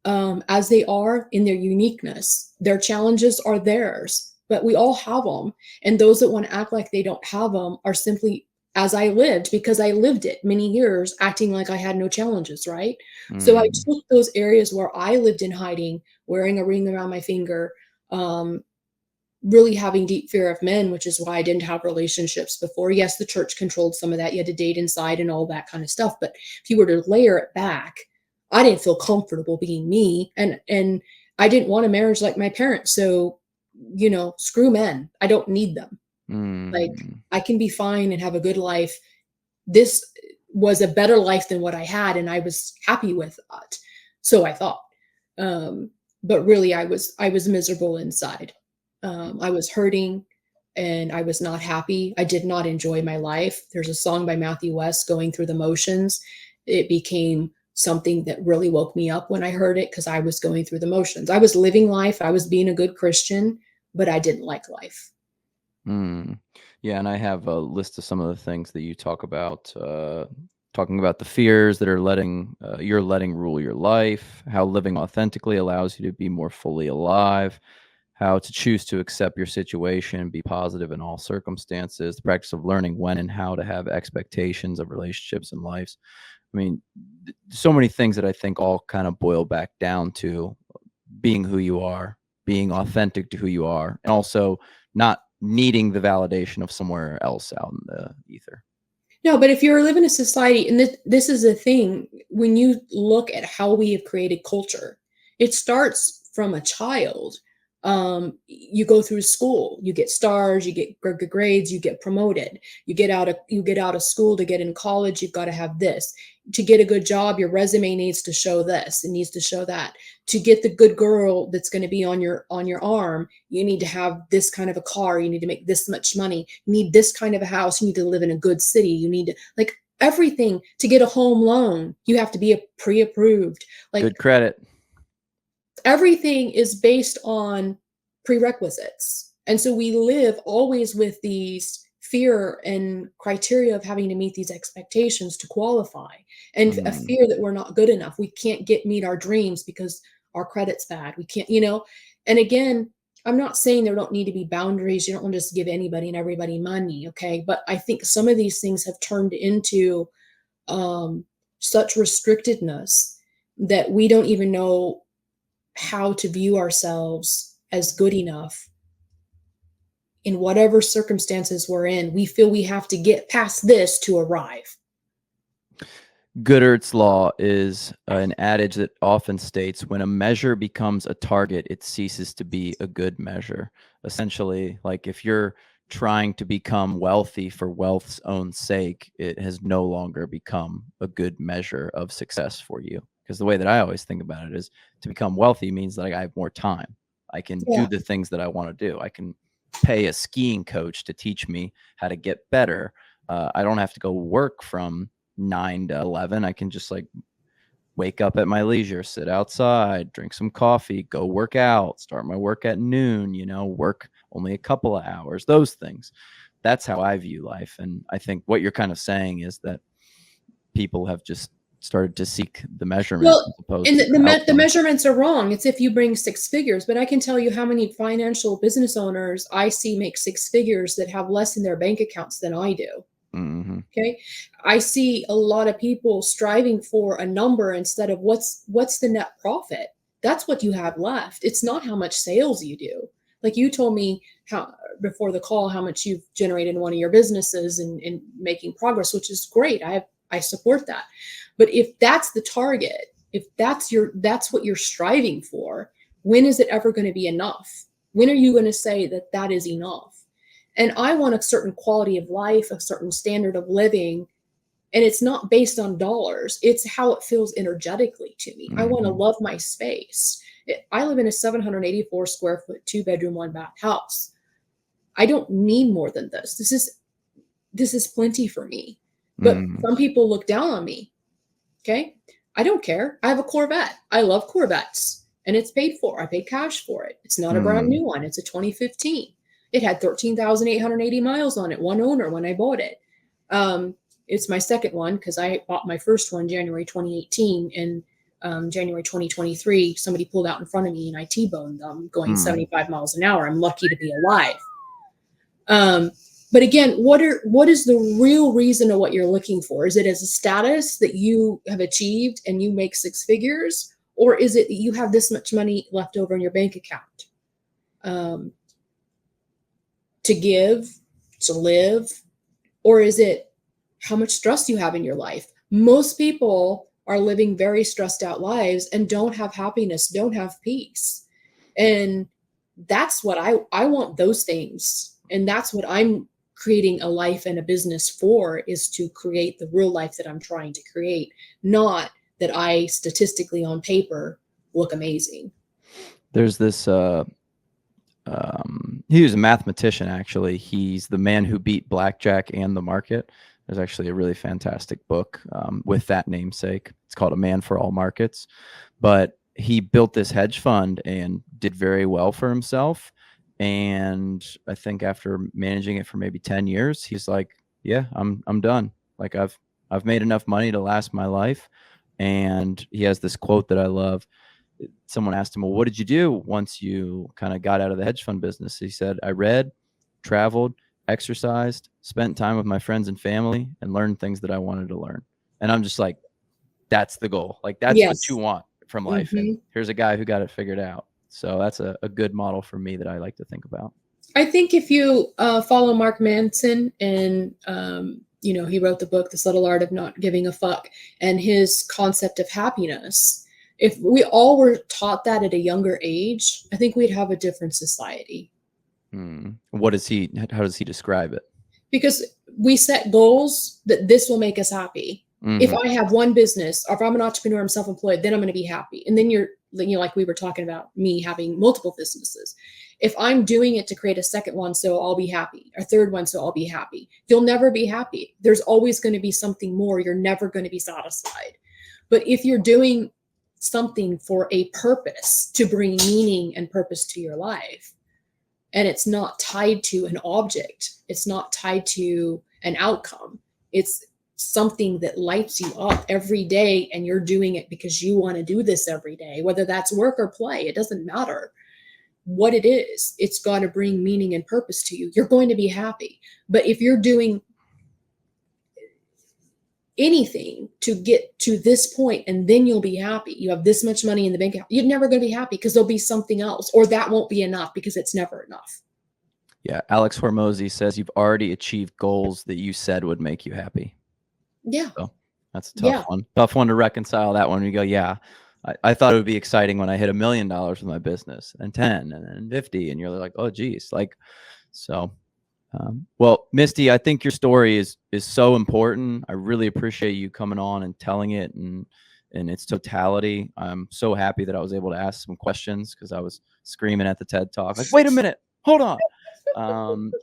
as they are in their uniqueness, their challenges are theirs, but we all have them. And those that want to act like they don't have them are simply, as I lived, because I lived it many years, acting like I had no challenges, right? So I mm. took those areas where I lived in hiding, wearing a ring around my finger, um, really having deep fear of men, which is why I didn't have relationships before. Yes, the church controlled some of that. You had to date inside and all that kind of stuff. But if you were to layer it back, I didn't feel comfortable being me. And I didn't want a marriage like my parents. So, screw men. I don't need them. Like, Mm. I can be fine and have a good life. This was a better life than what I had, and I was happy with that. So I thought. Um, but really I was miserable inside. I was hurting and I was not happy. I did not enjoy my life. There's a song by Matthew West, Going Through the Motions. It became something that really woke me up when I heard it, because I was going through the motions. I was living life. I was being a good Christian, but I didn't like life. Mm. Yeah, and I have a list of some of the things that you talk about, talking about the fears that are you're letting rule your life, how living authentically allows you to be more fully alive, how to choose to accept your situation, be positive in all circumstances, the practice of learning when and how to have expectations of relationships and lives. I mean, so many things that I think all kind of boil back down to being who you are, being authentic to who you are, and also not needing the validation of somewhere else out in the ether. No, but if you're living in a society, and this is the thing, when you look at how we have created culture, it starts from a child. You go through school, you get stars, you get good grades, you get promoted. You get out of school to get in college, you've got to have this. To get a good job, your resume needs to show this, it needs to show that. To get the good girl that's going to be on your arm, you need to have this kind of a car, you need to make this much money, you need this kind of a house, you need to live in a good city, you need to, like, everything. To get a home loan, you have to be a pre-approved. Like, Good credit. everything is based on prerequisites. And so we live always with these fear and criteria of having to meet these expectations to qualify, and a Mm. fear that we're not good enough. We can't meet our dreams because our credit's bad. We can't, and again, I'm not saying there don't need to be boundaries. You don't want to just give anybody and everybody money. Okay. But I think some of these things have turned into um, such restrictedness that we don't even know how to view ourselves as good enough in whatever circumstances we're in. We feel we have to get past this to arrive. Goodhart's law is an adage that often states when a measure becomes a target, it ceases to be a good measure. Essentially, like if you're trying to become wealthy for wealth's own sake, it has no longer become a good measure of success for you. Because the way that I always think about it is to become wealthy means that I have more time. I can do Yeah. the things that I want to do. I can pay a skiing coach to teach me how to get better. I don't have to go work from 9 to 11. I can just like wake up at my leisure, sit outside, drink some coffee, go work out, start my work at noon, work only a couple of hours, those things. That's how I view life. And I think what you're kind of saying is that people have just started to seek the measurement Well, as opposed and to the the outcome. measurements are wrong. It's if you bring six figures, but I can tell you how many financial business owners I see make six figures that have less in their bank accounts than I do. Mm-hmm. Okay. I see a lot of people striving for a number instead of what's the net profit. That's what you have left. It's not how much sales you do. Like you told me how before the call how much you've generated in one of your businesses and making progress, which is great. I support that. But if that's the target, if that's what you're striving for, when is it ever going to be enough? When are you going to say that that is enough? And I want a certain quality of life, a certain standard of living. And it's not based on dollars, it's how it feels energetically to me. I want to Mm-hmm. love my space. I live in a 784 square foot, 2 bedroom, 1 bath house. I don't need more than this. This is plenty for me. But Mm-hmm. some people look down on me. Okay. I don't care. I have a Corvette. I love Corvettes and it's paid for. I paid cash for it. It's not a brand Mm-hmm. new one. It's a 2015. It had 13,880 miles on it, one owner when I bought it. It's my second one because I bought my first one January 2018 and January 2023, somebody pulled out in front of me and I T-boned them going Mm-hmm. 75 miles an hour. I'm lucky to be alive. Um, but again, what is the real reason of what you're looking for? Is it as a status that you have achieved and you make six figures, or is it that you have this much money left over in your bank account um, to give, to live, or is it how much stress you have in your life? Most people are living very stressed out lives and don't have happiness, don't have peace, and that's what I want those things, and that's what I'm creating a life and a business for, is to create the real life that I'm trying to create, not that I statistically on paper look amazing. There's this he was a mathematician, actually. He's the man who beat blackjack and the market. There's actually a really fantastic book with that namesake. It's called A Man for All Markets. But he built this hedge fund and did very well for himself. And I think after managing it for maybe 10 years, he's like, yeah, I'm done. Like I've made enough money to last my life. And he has this quote that I love. Someone asked him, well, what did you do once you kind of got out of the hedge fund business? He said, I read, traveled, exercised, spent time with my friends and family, and learned things that I wanted to learn. And I'm just like, that's the goal. Like, that's what you Yes. want from life. And Hmm. here's a guy who got it figured out. So that's a good model for me that I like to think about. I think if you follow Mark Manson and he wrote the book The Subtle Art of Not Giving a Fuck, and his concept of happiness, if we all were taught that at a younger age, I think we'd have a different society. What is he? How does he describe it? Because we set goals that this will make us happy. If Mm-hmm. I have one business, or if I'm an entrepreneur, I'm self-employed, then I'm going to be happy. And then like we were talking about me having multiple businesses. If I'm doing it to create a second one, so I'll be happy, a third one, so I'll be happy, you'll never be happy. There's always going to be something more. You're never going to be satisfied. But if you're doing something for a purpose to bring meaning and purpose to your life, and it's not tied to an object. It's not tied to an outcome. It's something that lights you up every day, and you're doing it because you want to do this every day, whether that's work or play. It doesn't matter what it is. It's got to bring meaning and purpose to you. You're going to be happy. But if you're doing anything to get to this point and then you'll be happy, you have this much money in the bank account, you're never going to be happy, because there'll be something else, or that won't be enough, because it's never enough. Yeah. Alex Hormozy says you've already achieved goals that you said would make you happy. Yeah. So that's a tough one. Tough one to reconcile that one. You go, yeah, I thought it would be exciting when I hit $1 million with my business, and 10 and then 50. And you're like, oh, geez. Like, so, well, Misty, I think your story is so important. I really appreciate you coming on and telling it in its totality. I'm so happy that I was able to ask some questions, because I was screaming at the TED Talk, like, wait a minute, hold on.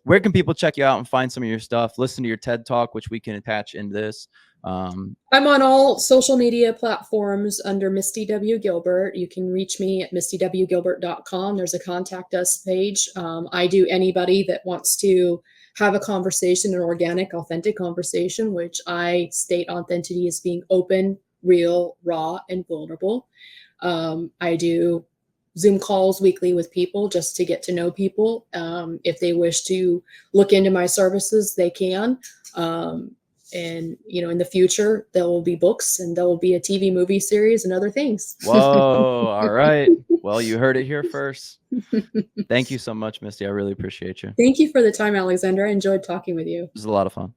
Where can people check you out and find some of your stuff, listen to your TED Talk, which we can attach in this? I'm on all social media platforms under Misty W Gilbert. You can reach me at mistywgilbert.com. There's a contact us page. I do anybody that wants to have a conversation, an organic, authentic conversation, which I state authenticity as being open, real, raw, and vulnerable. I do Zoom calls weekly with people just to get to know people. If they wish to look into my services, they can. And, in the future, there will be books, and there will be a TV movie series and other things. Whoa. All right. Well, you heard it here first. Thank you so much, Misty. I really appreciate you. Thank you for the time, Alexander. I enjoyed talking with you. It was a lot of fun.